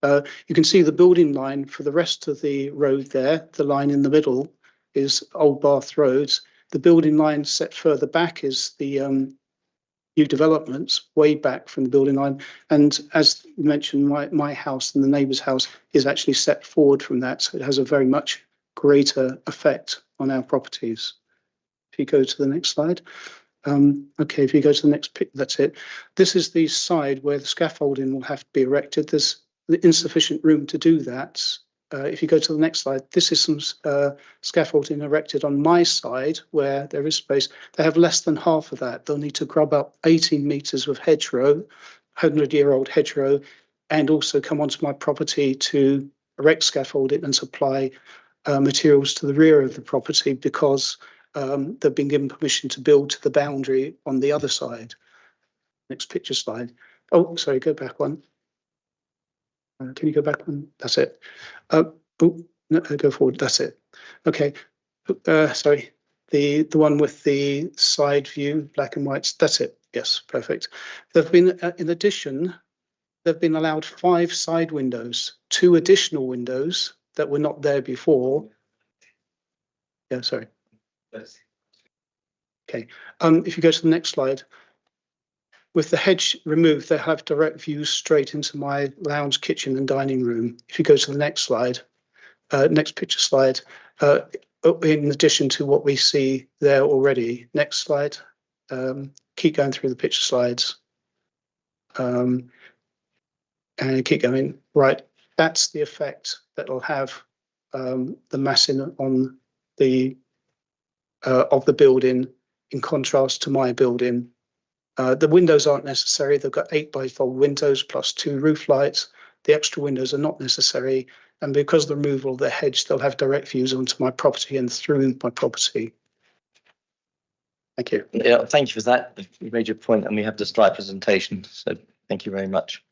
You can see the building line for the rest of the road there. The line in the middle is Old Bath Roads. The building line set further back is the new developments way back from the building line. And as you mentioned, my house and the neighbour's house is actually set forward from that. So it has a very much greater effect on our properties. If you go to the next slide. Okay, if you go to the next picture, that's it. This is the side where the scaffolding will have to be erected. There's insufficient room to do that. If you go to the next slide, this is some scaffolding erected on my side where there is space. They have less than half of that. They'll need to grub up 18 metres of hedgerow, 100-year-old hedgerow, and also come onto my property to erect scaffolding and supply materials to the rear of the property because they've been given permission to build to the boundary on the other side. Next picture slide. Oh, sorry, go back one. Can you go back one? That's it. No, go forward. That's it. Okay. Sorry. The one with the side view, black and whites. That's it. Yes, perfect. There've been, in addition, they've been allowed 5 side windows, 2 additional windows that were not there before. Yeah, sorry. Okay. If you go to the next slide. With the hedge removed, they have direct views straight into my lounge, kitchen and dining room. If you go to the next slide, next picture slide, in addition to what we see there already. Next slide. Keep going through the picture slides. And keep going. Right, that's the effect that will have the massing on the of the building in contrast to my building. The windows aren't necessary. They've got 8-by-4 windows plus 2 roof lights. The extra windows are not necessary. And because of the removal of the hedge, they'll have direct views onto my property and through my property. Thank you. Yeah, thank you for that. You made your point, and we have the slide presentation. So thank you very much.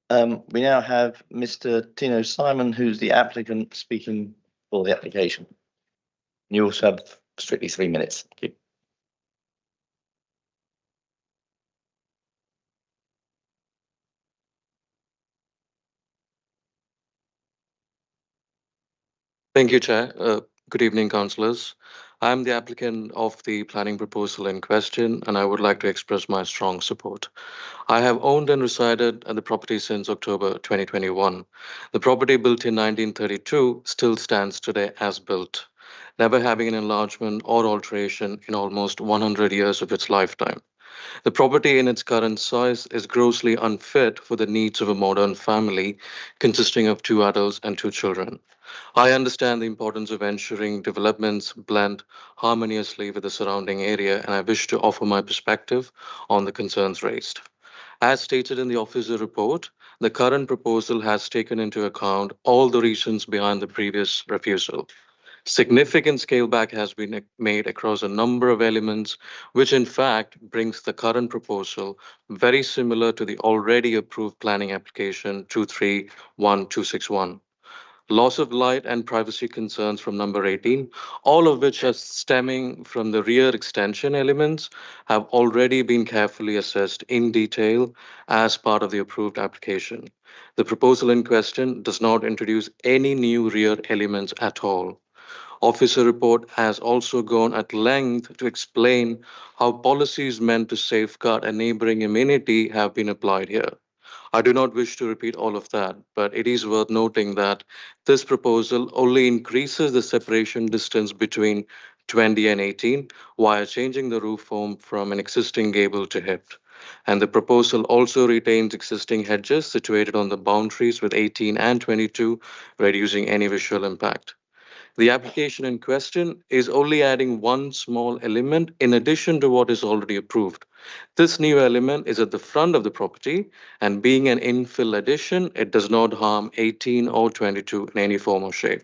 We now have Mr. Tino Simon, who's the applicant, speaking for the application. You also have strictly 3 minutes. Thank you. Thank you, Chair. Good evening, councillors. I am the applicant of the planning proposal in question, and I would like to express my strong support. I have owned and resided at the property since October 2021. The property built in 1932 still stands today as built, never having an enlargement or alteration in almost 100 years of its lifetime. The property in its current size is grossly unfit for the needs of a modern family consisting of 2 adults and 2 children. I understand the importance of ensuring developments blend harmoniously with the surrounding area, and I wish to offer my perspective on the concerns raised. As stated in the officer report, the current proposal has taken into account all the reasons behind the previous refusal. Significant scale back has been made across a number of elements, which in fact brings the current proposal very similar to the already approved planning application 231261. Loss of light and privacy concerns from number 18, all of which are stemming from the rear extension elements, have already been carefully assessed in detail as part of the approved application. The proposal in question does not introduce any new rear elements at all. Officer report has also gone at length to explain how policies meant to safeguard a neighboring amenity have been applied here. I do not wish to repeat all of that, but it is worth noting that this proposal only increases the separation distance between 20 and 18 while changing the roof form from an existing gable to hipped. And the proposal also retains existing hedges situated on the boundaries with 18 and 22, reducing any visual impact. The application in question is only adding one small element in addition to what is already approved. This new element is at the front of the property, and being an infill addition, it does not harm 18 or 22 in any form or shape.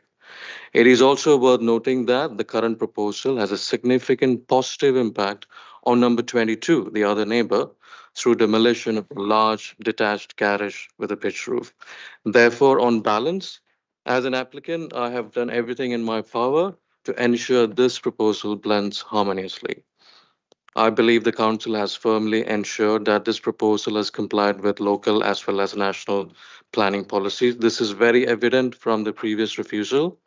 It is also worth noting that the current proposal has a significant positive impact on number 22, the other neighbor, through demolition of a large detached garage with a pitched roof. Therefore, on balance, as an applicant, I have done everything in my power to ensure this proposal blends harmoniously. I believe the council has firmly ensured that this proposal has complied with local as well as national planning policies. This is very evident from the previous refusal,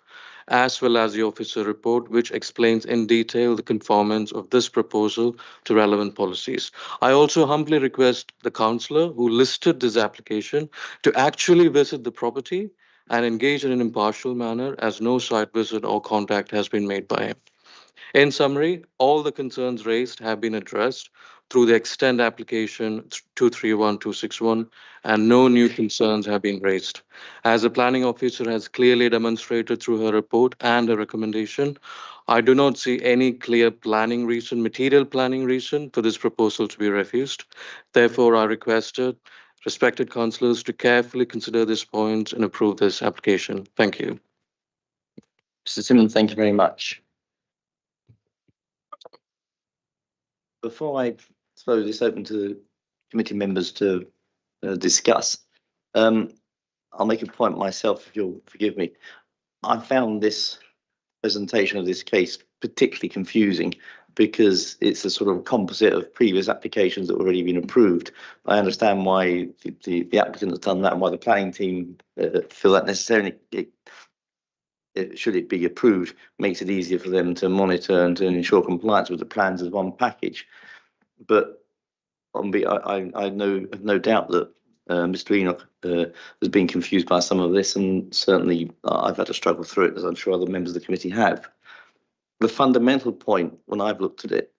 as well as the officer report, which explains in detail the conformance of this proposal to relevant policies. I also humbly request the councillor who listed this application to actually visit the property and engage in an impartial manner, as no site visit or contact has been made by him. In summary, all the concerns raised have been addressed through the extend application 231261, and no new concerns have been raised. As the planning officer has clearly demonstrated through her report and her recommendation, I do not see any clear planning reason, material planning reason for this proposal to be refused. Therefore, I requested respected councillors to carefully consider this point and approve this application. Thank you. Mr. Simmons, thank you very much. Before I throw this open to committee members to discuss, I'll make a point myself, if you'll forgive me. I found this presentation of this case particularly confusing because it's a sort of composite of previous applications that have already been approved. I understand why the applicant has done that and why the planning team feel that necessarily, should it be approved, makes it easier for them to monitor and to ensure compliance with the plans as one package. But I know no doubt that Mr. Enoch has been confused by some of this, and certainly I've had to struggle through it, as I'm sure other members of the committee have. The fundamental point, when I've looked at it,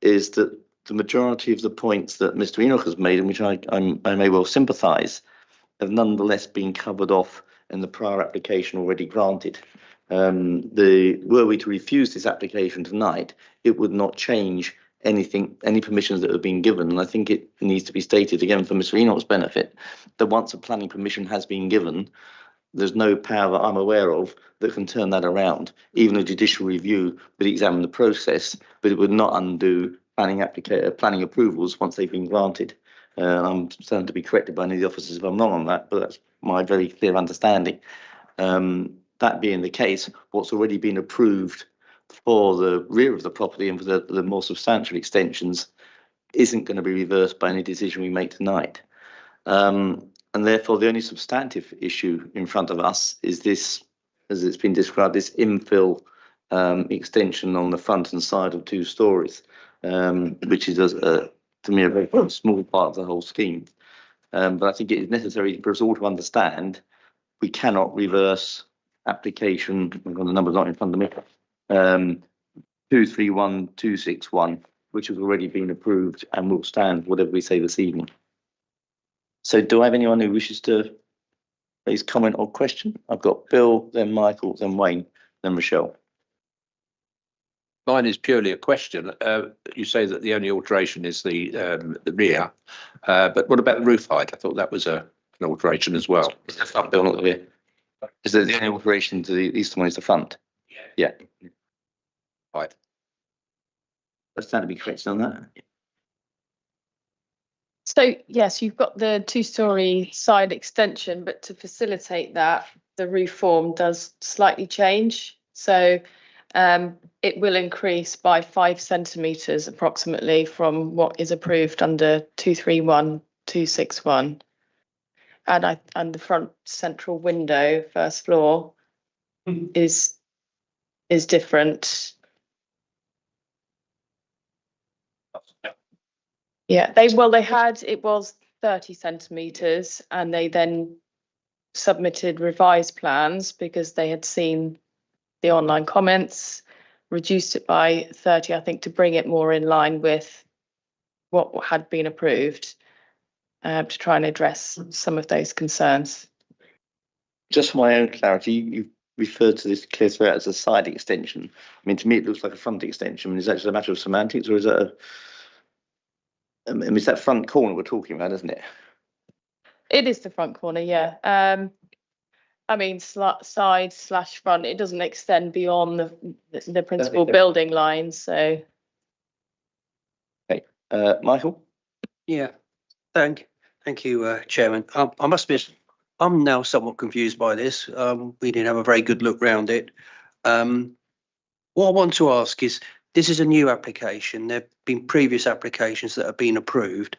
is that the majority of the points that Mr. Enoch has made, in which I may well sympathise, have nonetheless been covered off in the prior application already granted. Were we to refuse this application tonight, it would not change anything, any permissions that have been given. And I think it needs to be stated again for Mr. Enoch's benefit that once a planning permission has been given, there's no power that I'm aware of that can turn that around. Even a judicial review would examine the process, but it would not undo planning approvals once they've been granted. I'm certain to be corrected by any of the officers if I'm wrong on that, but that's my very clear understanding. That being the case, what's already been approved for the rear of the property and for the more substantial extensions isn't going to be reversed by any decision we make tonight. And therefore, the only substantive issue in front of us is this, as it's been described, this infill extension on the front and side of 2 stories, which is, to me, a very small part of the whole scheme. But I think it is necessary for us all to understand we cannot reverse application, the number's not in front of me, 231261 which has already been approved and will stand whatever we say this evening. So do I have anyone who wishes to raise comment or question? I've got Bill, then Michael, then Wayne, then Rochelle. Mine is purely a question. You say that the only alteration is the rear, but what about the roof height? I thought that was an alteration as well. It's the front, Bill, not the rear. Is that the only alteration to the eastern one is the front? Yeah. Right. I stand to be corrected on that. So yes, you've got the two-storey side extension, but to facilitate that, the roof form does slightly change. So it will increase by 5 centimetres approximately from what is approved under 231261. And the front central window, first floor, is different. Yeah, it was 30 centimetres, and they then submitted revised plans because they had seen the online comments, reduced it by 30, I think, to bring it more in line with what had been approved, to try and address some of those concerns. Just for my own clarity, you referred to this clear throughout as a side extension. I mean, to me, it looks like a front extension. I mean, is that just a matter of semantics, or is that it's that front corner we're talking about, isn't it? It is the front corner, yeah. I mean, side / front, it doesn't extend beyond the principal building lines, so. Okay, Michael? Yeah, thank you, Chairman. I must be, I'm now somewhat confused by this. We didn't have a very good look round it. What I want to ask is, this is a new application. There have been previous applications that have been approved.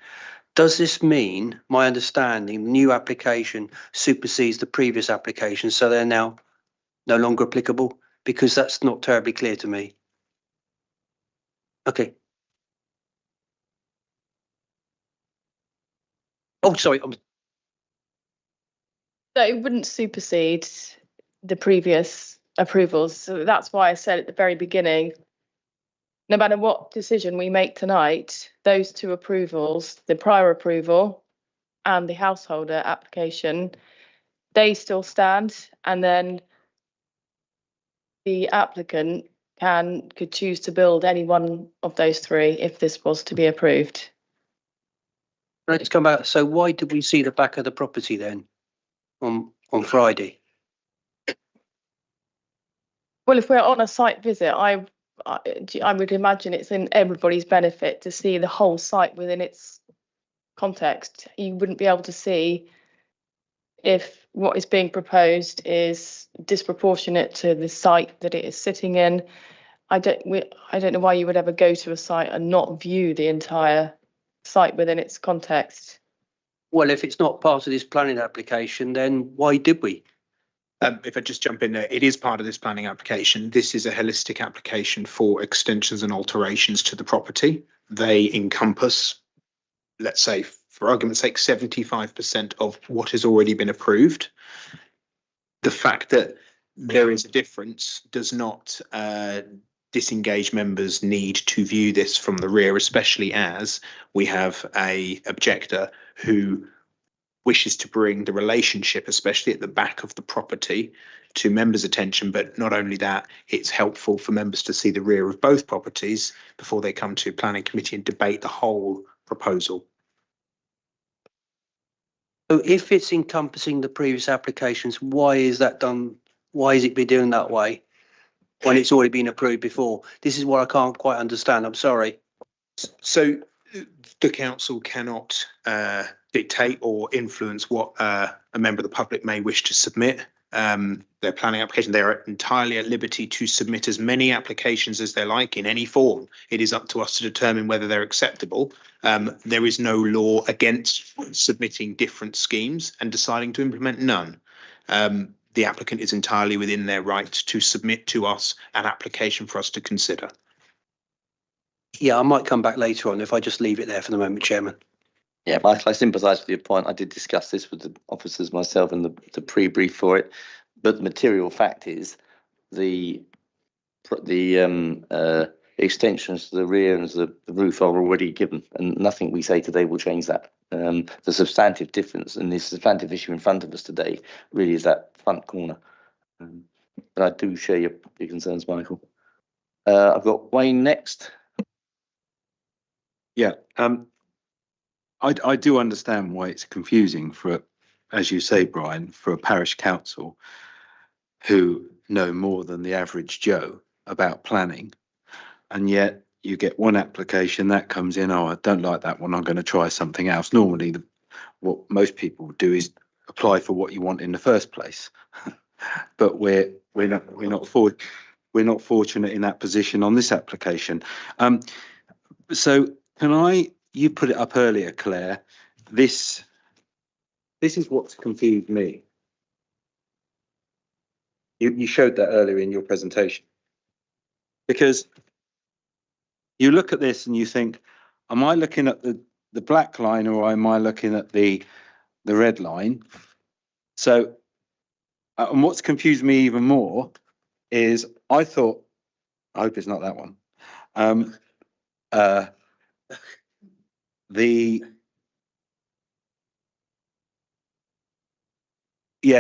Does this mean, my understanding, the new application supersedes the previous application, so they're now no longer applicable? Because that's not terribly clear to me. Okay. Oh, sorry. So it wouldn't supersede the previous approvals. So that's why I said at the very beginning, no matter what decision we make tonight, those two approvals, the prior approval and the householder application, they still stand. And then the applicant could choose to build any one of those three if this was to be approved. Can I just come back? So why did we see the back of the property then on Friday? Well, if we're on a site visit, I would imagine it's in everybody's benefit to see the whole site within its context. You wouldn't be able to see if what is being proposed is disproportionate to the site that it is sitting in. I don't know why you would ever go to a site and not view the entire site within its context. Well, if it's not part of this planning application, then why did we? If I just jump in there, it is part of this planning application. This is a holistic application for extensions and alterations to the property. They encompass, let's say, for argument's sake, 75% of what has already been approved. The fact that there is a difference does not disengage members' need to view this from the rear, especially as we have a objector who wishes to bring the relationship, especially at the back of the property, to members' attention. But not only that, it's helpful for members to see the rear of both properties before they come to planning committee and debate the whole proposal. So if it's encompassing the previous applications, why is that done? Why is it be doing that way when it's already been approved before? This is what I can't quite understand. I'm sorry. So the council cannot dictate or influence what a member of the public may wish to submit. Their planning application, they are entirely at liberty to submit as many applications as they like in any form. It is up to us to determine whether they're acceptable. There is no law against submitting different schemes and deciding to implement none. The applicant is entirely within their right to submit to us an application for us to consider. Yeah, I might come back later on if I just leave it there for the moment, Chairman. Yeah, Michael, I sympathise with your point. I did discuss this with the officers myself in the pre-brief for it, but the material fact is the extensions to the rear and the roof are already given, and nothing we say today will change that. The substantive difference and the substantive issue in front of us today really is that front corner. But I do share your concerns, Michael. I've got Wayne next. Yeah, I do understand why it's confusing for, as you say, Brian, for a parish council who know more than the average Joe about planning, and yet you get one application that comes in, oh, I don't like that one, I'm going to try something else. Normally, what most people do is apply for what you want in the first place, but we're not fortunate in that position on this application. So you put it up earlier, Claire. This is what's confused me. You showed that earlier in your presentation, because you look at this and you think, am I looking at the black line or am I looking at the red line? So, and what's confused me even more is I thought, I hope it's not that one.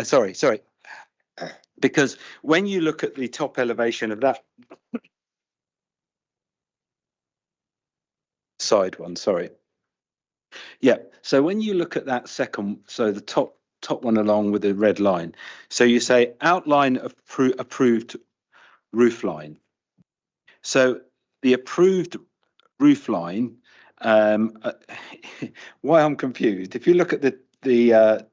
Sorry. Because when you look at the top elevation of that side one, sorry. Yeah, so when you look at that second, so the top one along with the red line, so you say outline of approved roof line. So the approved roof line, why I'm confused, if you look at the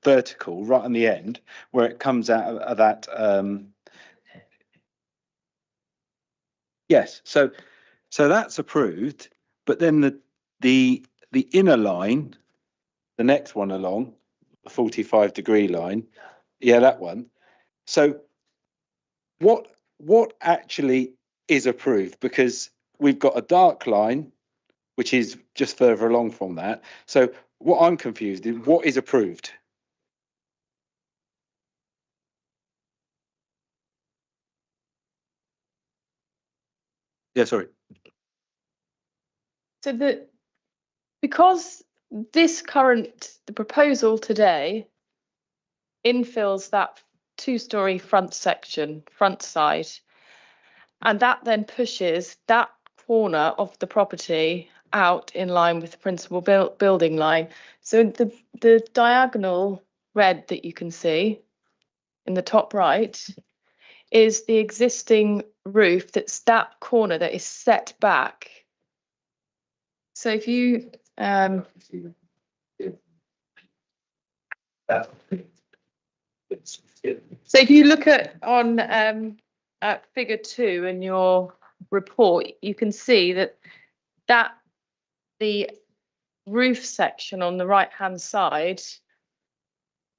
vertical right on the end where it comes out of that, yes, so that's approved, but then the inner line, the next one along, the 45-degree line, yeah, that one. So what actually is approved? Because we've got a dark line, which is just further along from that. So what I'm confused is what is approved? Yeah, sorry. So because the proposal today infills that two-storey front side, and that then pushes that corner of the property out in line with the principal building line. So the diagonal red that you can see in the top right is the existing roof, that's that corner that is set back. So if you so if you look at figure 2 in your report, you can see that the roof section on the right hand side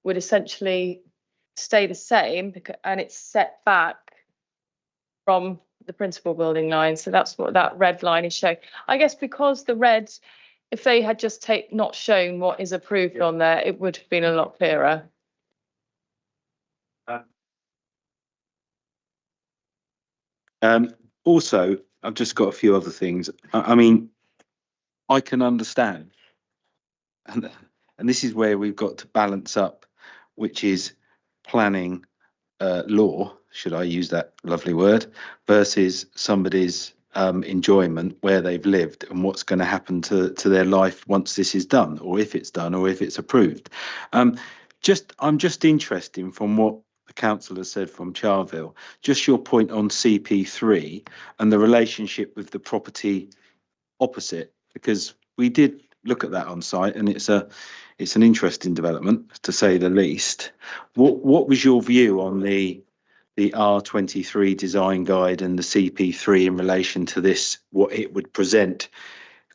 would essentially stay the same, and it's set back from the principal building line. So that's what that red line is showing. I guess because the red, if they had just not shown what is approved on there, it would have been a lot clearer. Also, I've just got a few other things. I mean, I can understand, and this is where we've got to balance up, which is planning law, should I use that lovely word, versus somebody's enjoyment, where they've lived and what's going to happen to their life once this is done, or if it's done, or if it's approved. I'm just interested from what the councillor said from Charville, just your point on CP3 and the relationship with the property opposite, because we did look at that on site, and it's an interesting development, to say the least. What was your view on the R23 design guide and the CP3 in relation to this, what it would present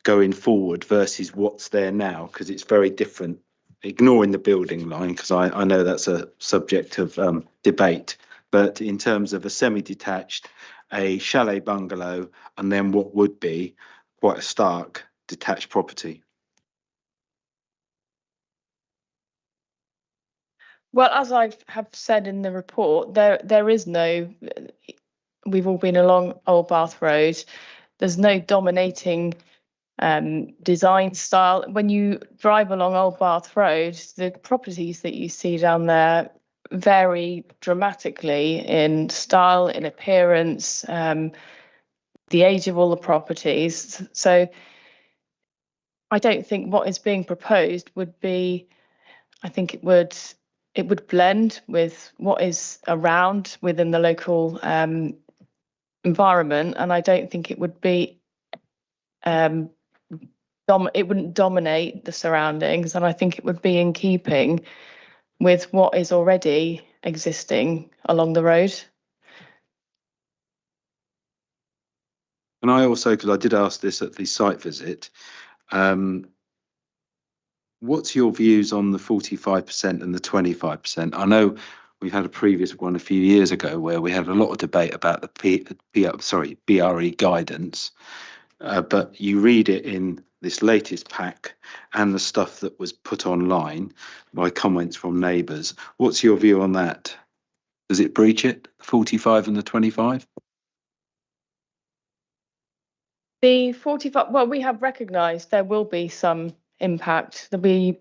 going forward versus what's there now? Because it's very different, ignoring the building line, because I know that's a subject of debate, but in terms of a semi-detached, a chalet bungalow, and then what would be quite a stark detached property. Well, as I have said in the report, there is no, we've all been along Old Bath Road. there's no dominating design style. When you drive along Old Bath Road, the properties that you see down there vary dramatically in style, in appearance, the age of all the properties. So I don't think what is being proposed would be, I think it would blend with what is around within the local environment, and I don't think it would be it wouldn't dominate the surroundings, and I think it would be in keeping with what is already existing along the road. And I also, because I did ask this at the site visit, what's your views on the 45% and the 25%? I know we've had a previous one a few years ago where we had a lot of debate about the BRE guidance, but you read it in this latest pack and the stuff that was put online by comments from neighbours. What's your view on that? Does it breach it, the 45 and the 25? The 45, well, we have recognised there will be some impact. There'll be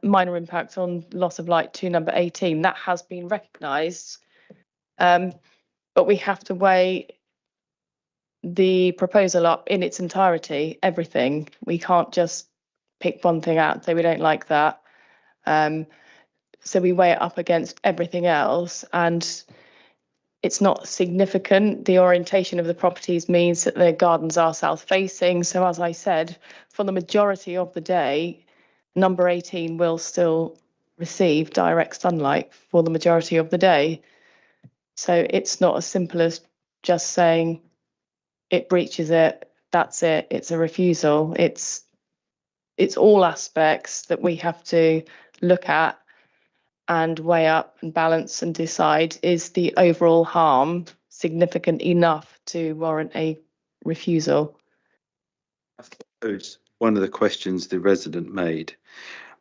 minor impact on loss of light to number 18. That has been recognised. But we have to weigh the proposal up in its entirety, everything. We can't just pick one thing out and say we don't like that. So we weigh it up against everything else, and it's not significant. The orientation of the properties means that the gardens are south-facing. So as I said, for the majority of the day, number 18 will still receive direct sunlight for the majority of the day. So it's not as simple as just saying it breaches it, that's it, it's a refusal. It's all aspects that we have to look at and weigh up and balance and decide, is the overall harm significant enough to warrant a refusal? It's one of the questions the resident made,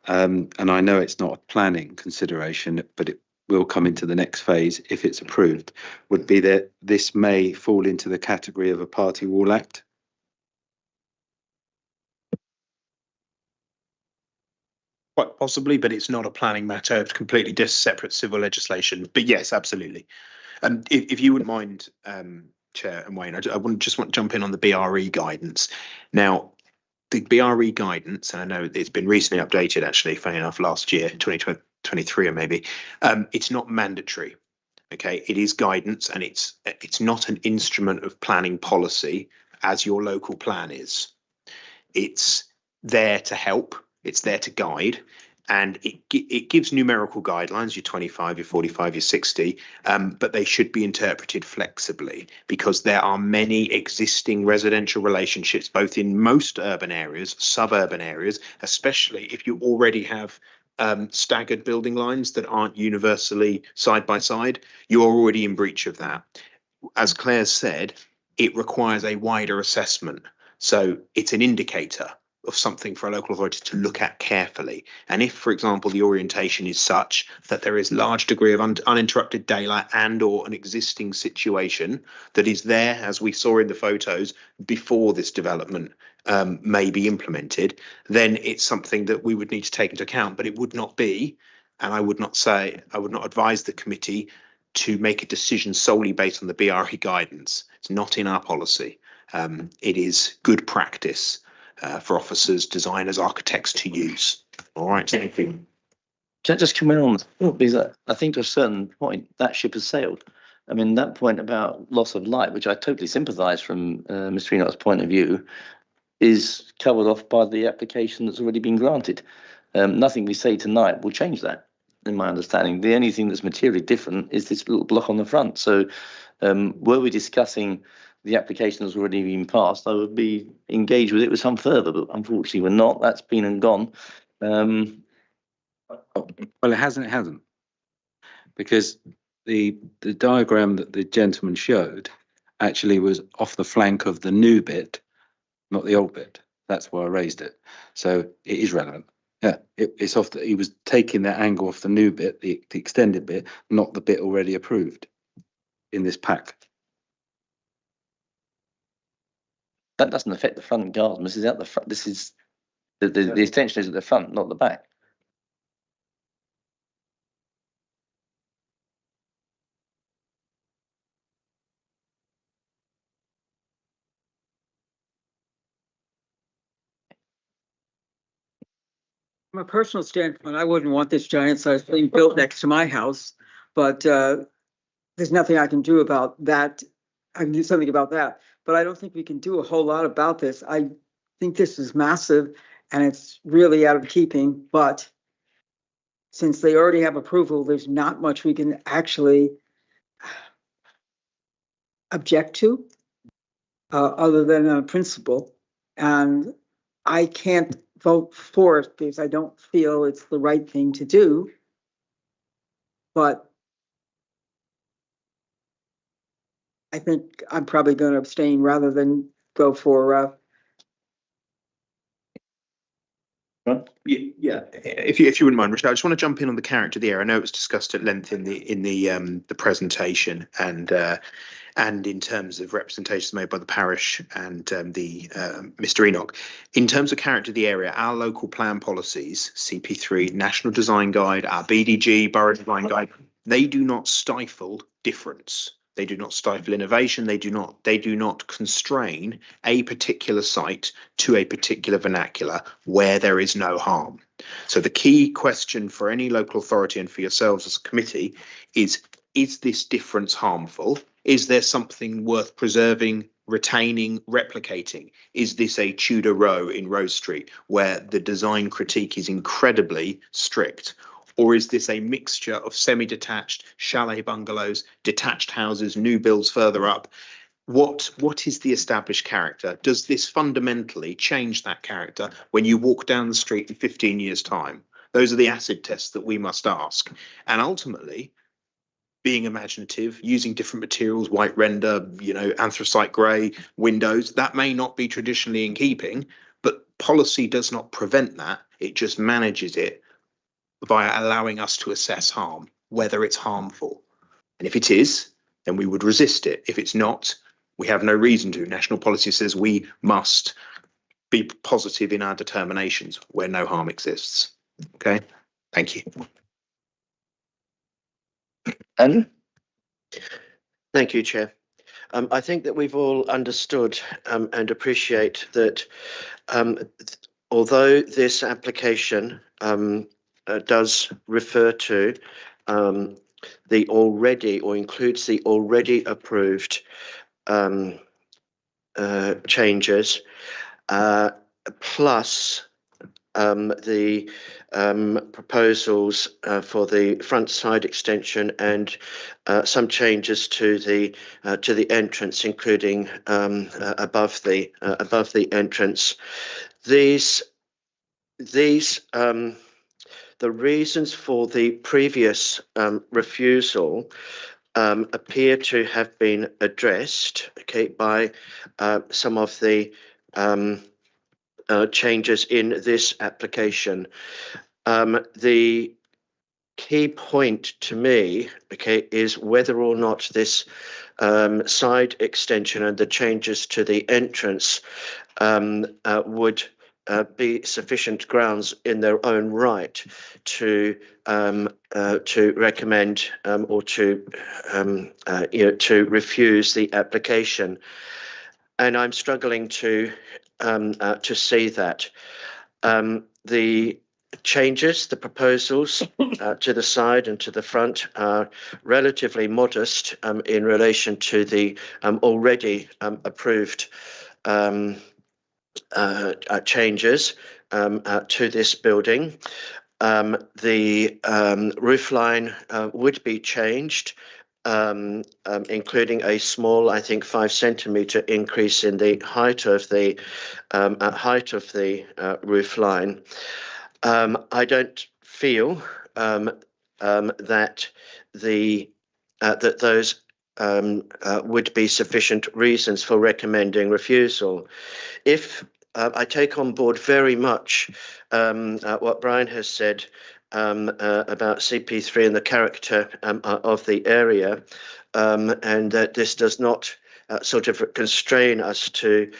and I know it's not a planning consideration, but it will come into the next phase if it's approved, would be that this may fall into the category of a party wall act. Quite possibly, but it's not a planning matter. It's completely separate civil legislation. But yes, absolutely. And if you wouldn't mind, Chair and Wayne, I just want to jump in on the BRE guidance. Now, the BRE guidance, and I know it's been recently updated, actually, funny enough, last year, 2023 or maybe, it's not mandatory. Okay, it is guidance, and it's not an instrument of planning policy as your local plan is. It's there to help. It's there to guide, and it gives numerical guidelines, your 25, your 45, your 60, but they should be interpreted flexibly, because there are many existing residential relationships, both in most urban areas, suburban areas, especially if you already have staggered building lines that aren't universally side by side, you're already in breach of that. As Claire said, it requires a wider assessment. So it's an indicator of something for a local authority to look at carefully. And if, for example, the orientation is such that there is large degree of uninterrupted daylight and or an existing situation that is there, as we saw in the photos, before this development may be implemented, then it's something that we would need to take into account. But it would not be, and I would not advise the committee to make a decision solely based on the BRE guidance. It's not in our policy. It is good practice for officers, designers, architects to use. All right, thank you. Can I just come in on because I think to a certain point that ship has sailed. I mean, that point about loss of light, which I totally sympathise from Mr. Enoch's point of view, is covered off by the application that's already been granted. Nothing we say tonight will change that, in my understanding. The only thing that's materially different is this little block on the front. So were we discussing the application has already been passed, I would be engaged with it with some further, but unfortunately we're not. That's been and gone. Well, it hasn't. Because the diagram that the gentleman showed actually was off the flank of the new bit, not the old bit. That's why I raised it. So it is relevant. Yeah, it's off. He was taking that angle off the new bit, the extended bit, not the bit already approved in this pack. That doesn't affect the front garden. This is at the front. This is the extension is at the front, not the back. From a personal standpoint, I wouldn't want this giant size thing built next to my house, but there's nothing I can do about that. I can do something about that, but I don't think we can do a whole lot about this. I think this is massive and it's really out of keeping, but since they already have approval, there's not much we can actually object to other than a principle. And I can't vote for it because I don't feel it's the right thing to do. But I think I'm probably going to abstain rather than go for. Yeah. If you wouldn't mind, Richard, I just want to jump in on the character of the area. I know it was discussed at length in the presentation and in terms of representations made by the parish and Mr. Enoch. In terms of character of the area, our local plan policies, CP3, National Design Guide, our BDG, Borough Design Guide, they do not stifle difference. They do not stifle innovation. They do not constrain a particular site to a particular vernacular where there is no harm. So the key question for any local authority and for yourselves as a committee is this difference harmful? Is there something worth preserving, retaining, replicating? Is this a Tudor Row in Rose Street where the design critique is incredibly strict? Or is this a mixture of semi-detached chalet bungalows, detached houses, new builds further up? What is the established character? Does this fundamentally change that character when you walk down the street in 15 years' time? Those are the acid tests that we must ask. And ultimately, being imaginative, using different materials, white render, anthracite grey, windows, that may not be traditionally in keeping, but policy does not prevent that. It just manages it via allowing us to assess harm, whether it's harmful. And if it is, then we would resist it. If it's not, we have no reason to. National policy says we must be positive in our determinations where no harm exists. Okay, thank you. Andrew? Thank you, Chair. I think that we've all understood and appreciate that although this application does refer to the already or includes the already approved changes plus the proposals for the front side extension and some changes to the entrance, including above the entrance. The reasons for the previous refusal appear to have been addressed, by some of the changes in this application. The key point to me, is whether or not this side extension and the changes to the entrance would be sufficient grounds in their own right to recommend or to refuse the application, and I'm struggling to see that. The changes, the proposals to the side and to the front are relatively modest in relation to the already approved changes to this building. The roof line would be changed, including a small, I think, 5 centimetre increase in the height of the roof line. I don't feel that that those would be sufficient reasons for recommending refusal. If I take on board very much what Brian has said about CP3 and the character of the area, and that this does not sort of constrain us to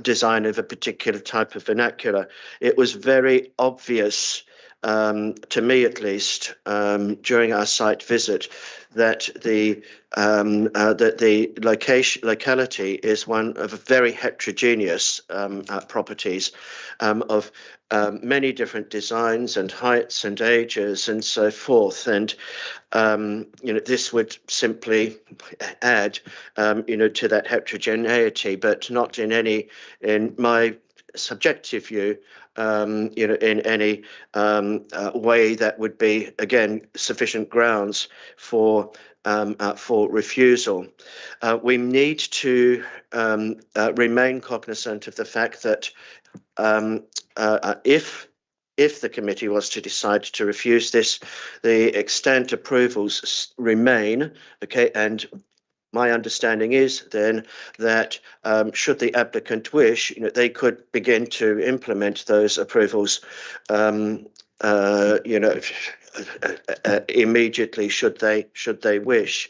design of a particular type of vernacular. It was very obvious, to me at least, during our site visit, that the locality is one of very heterogeneous properties of many different designs and heights and ages and so forth. And this would simply add to that heterogeneity, but not in my subjective view, in any way that would be, again, sufficient grounds for refusal. We need to remain cognizant of the fact that if the committee was to decide to refuse this, the extant approvals remain, okay, and my understanding is then that should the applicant wish, they could begin to implement those approvals, immediately should they wish.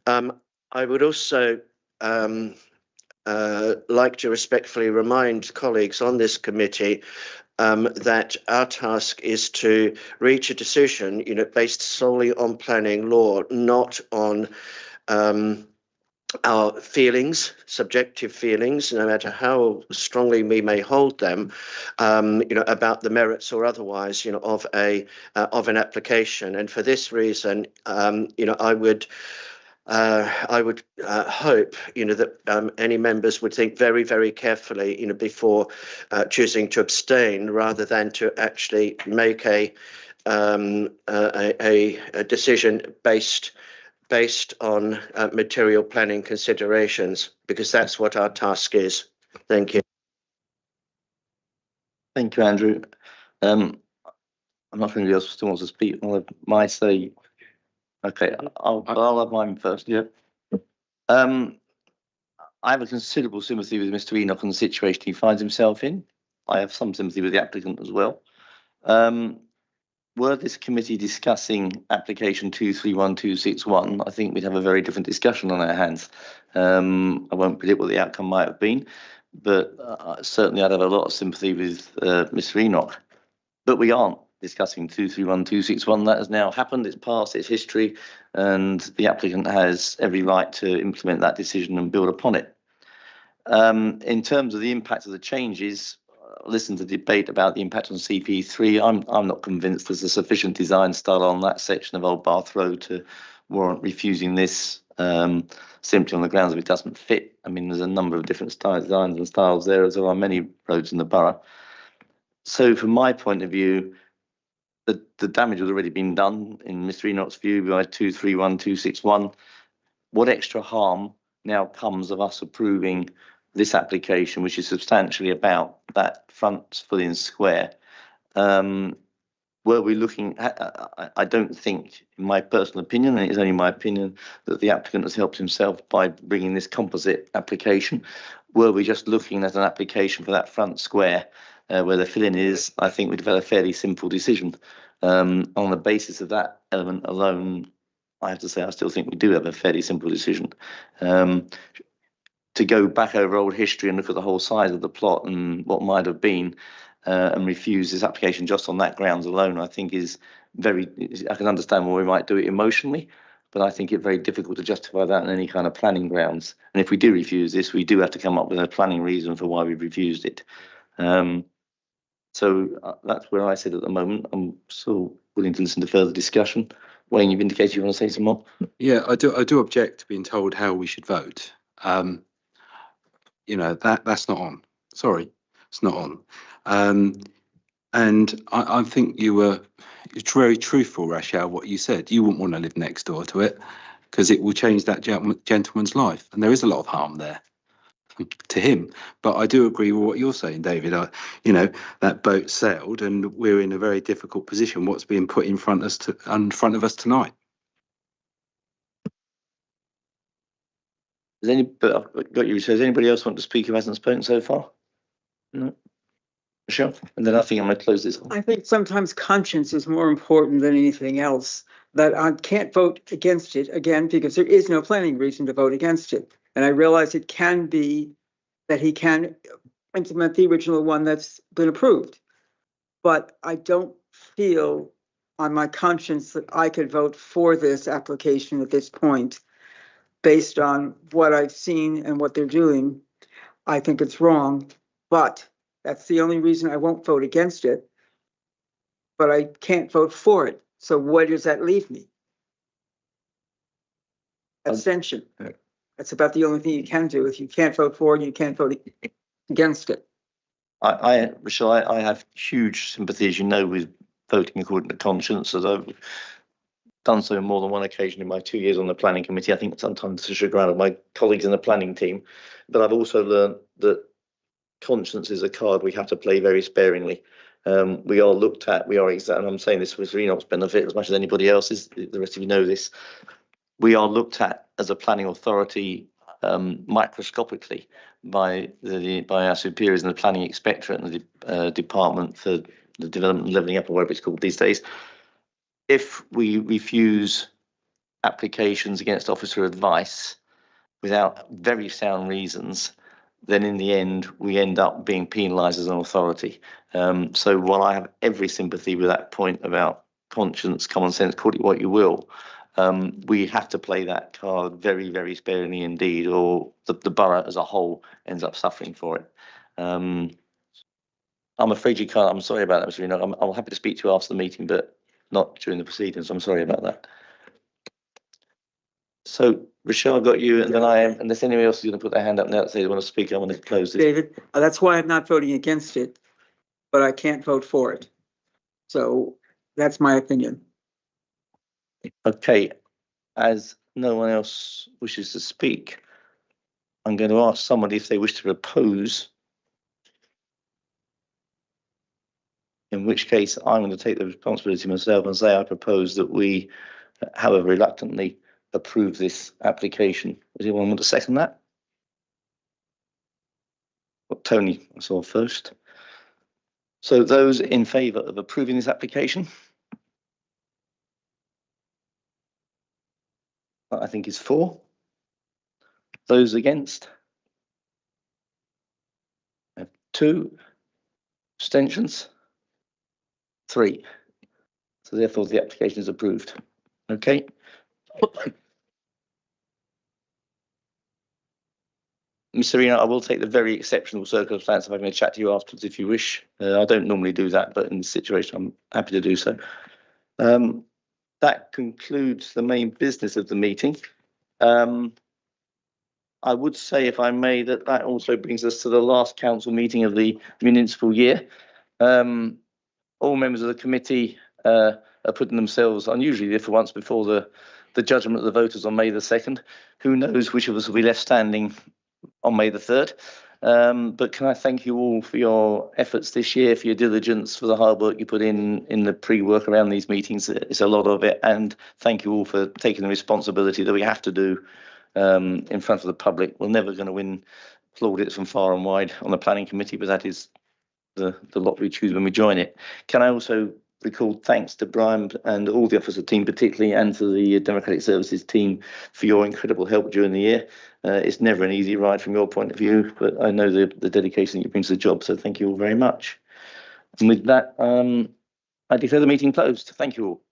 I would also like to respectfully remind colleagues on this committee that our task is to reach a decision, based solely on planning law, not on our feelings, subjective feelings, no matter how strongly we may hold them, about the merits or otherwise, of an application. And for this reason, I would hope, that any members would think very, very carefully, before choosing to abstain, rather than to actually make a decision based on material planning considerations, because that's what our task is. Thank you. Thank you, Andrew. I'm not sure anybody else still wants to speak. I'll have my say. Okay, I'll have mine first. Yeah. I have a considerable sympathy with Mr. Enoch and the situation he finds himself in. I have some sympathy with the applicant as well. Were this committee discussing application 231261, I think we'd have a very different discussion on our hands. I won't predict what the outcome might have been, but certainly I'd have a lot of sympathy with Mr. Enoch. But we aren't discussing 231261. That has now happened, it's past, it's history, and the applicant has every right to implement that decision and build upon it. In terms of the impact of the changes, listen to the debate about the impact on CP3. I'm not convinced there's a sufficient design style on that section of Old Bath Road to warrant refusing this simply on the grounds of it doesn't fit. I mean, there's a number of different designs and styles there, as there are many roads in the borough. So from my point of view, the damage has already been done, in Mr. Enoch's view, by 231261. What extra harm now comes of us approving this application, which is substantially about that front Fulling Square? Were we looking at, I don't think, in my personal opinion, and it's only my opinion, that the applicant has helped himself by bringing this composite application. Were we just looking at an application for that front square where the filling is, I think we'd have had a fairly simple decision. On the basis of that element alone, I have to say I still think we do have a fairly simple decision. To go back over old history and look at the whole size of the plot and what might have been and refuse this application just on that grounds alone, I think is very, I can understand why we might do it emotionally, but I think it's very difficult to justify that on any kind of planning grounds. And if we do refuse this, we do have to come up with a planning reason for why we've refused it. So that's where I sit at the moment. I'm still willing to listen to further discussion. Wayne, you've indicated you want to say some more. Yeah, I do object to being told how we should vote. That's not on. Sorry, it's not on. And I think it's very truthful, Rachel, what you said. You wouldn't want to live next door to it because it will change that gentleman's life. And there is a lot of harm there to him. But I do agree with what you're saying, David. That boat sailed and we're in a very difficult position. What's being put in front of us tonight? Does anybody else want to speak who hasn't spoken so far? No. Michelle? And then I think I'm going to close this one. I think sometimes conscience is more important than anything else. That I can't vote against it, again, because there is no planning reason to vote against it. And I realize it can be that he can implement the original one that's been approved. But I don't feel on my conscience that I could vote for this application at this point, based on what I've seen and what they're doing. I think it's wrong, but that's the only reason I won't vote against it. But I can't vote for it. So where does that leave me? Abstention. That's about the only thing you can do. If you can't vote for it, you can't vote against it. Rochelle, I have huge sympathy, as you know, with voting according to conscience, as I've done so on more than one occasion in my 2 years on the planning committee. I think sometimes to the chagrin of my colleagues in the planning team. But I've also learned that conscience is a card we have to play very sparingly. We are looked at, and I'm saying this with Renox benefit as much as anybody else's, the rest of you know this, we are looked at as a planning authority microscopically by our superiors in the planning inspectorate and the department for the development and levelling up, or whatever it's called these days. If we refuse applications against officer advice without very sound reasons, then in the end we end up being penalised as an authority. So while I have every sympathy with that point about conscience, common sense, call it what you will, we have to play that card very, very sparingly indeed, or the borough as a whole ends up suffering for it. I'm afraid you can't. I'm sorry about that, Mr. Reno. I'm happy to speak to you after the meeting, but not during the proceedings. I'm sorry about that. So, Rochelle, I've got you, and then I am. Unless anyone else is going to put their hand up now to say they want to speak, I want to close this. David, that's why I'm not voting against it, but I can't vote for it. So that's my opinion. Okay, as no one else wishes to speak, I'm going to ask somebody if they wish to propose, in which case I'm going to take the responsibility myself and say I propose that we, however reluctantly, approve this application. Does anyone want to second that? Well, Tony, I saw first. So those in favour of approving this application? I think is 4. Those against? 2. Abstentions? 3. So therefore the application is approved. Okay. Mr. Reno, I will take the very exceptional circumstance of having a chat to you afterwards if you wish. I don't normally do that, but in this situation I'm happy to do so. That concludes the main business of the meeting. I would say, if I may, that also brings us to the last council meeting of the municipal year. All members of the committee are putting themselves, unusually for once, before the judgment of the voters on May the 2nd. Who knows which of us will be left standing on May the 3rd. But can I thank you all for your efforts this year, for your diligence, for the hard work you put in the pre-work around these meetings. It's a lot of it, and thank you all for taking the responsibility that we have to do in front of the public. We're never going to win plaudits from far and wide on the planning committee, but that is the lot we choose when we join it. Can I also record thanks to Brian and all the officer team particularly, and to the Democratic Services team for your incredible help during the year. It's never an easy ride from your point of view, but I know the dedication that you bring to the job, so thank you all very much. And with that, I declare the meeting closed. Thank you all.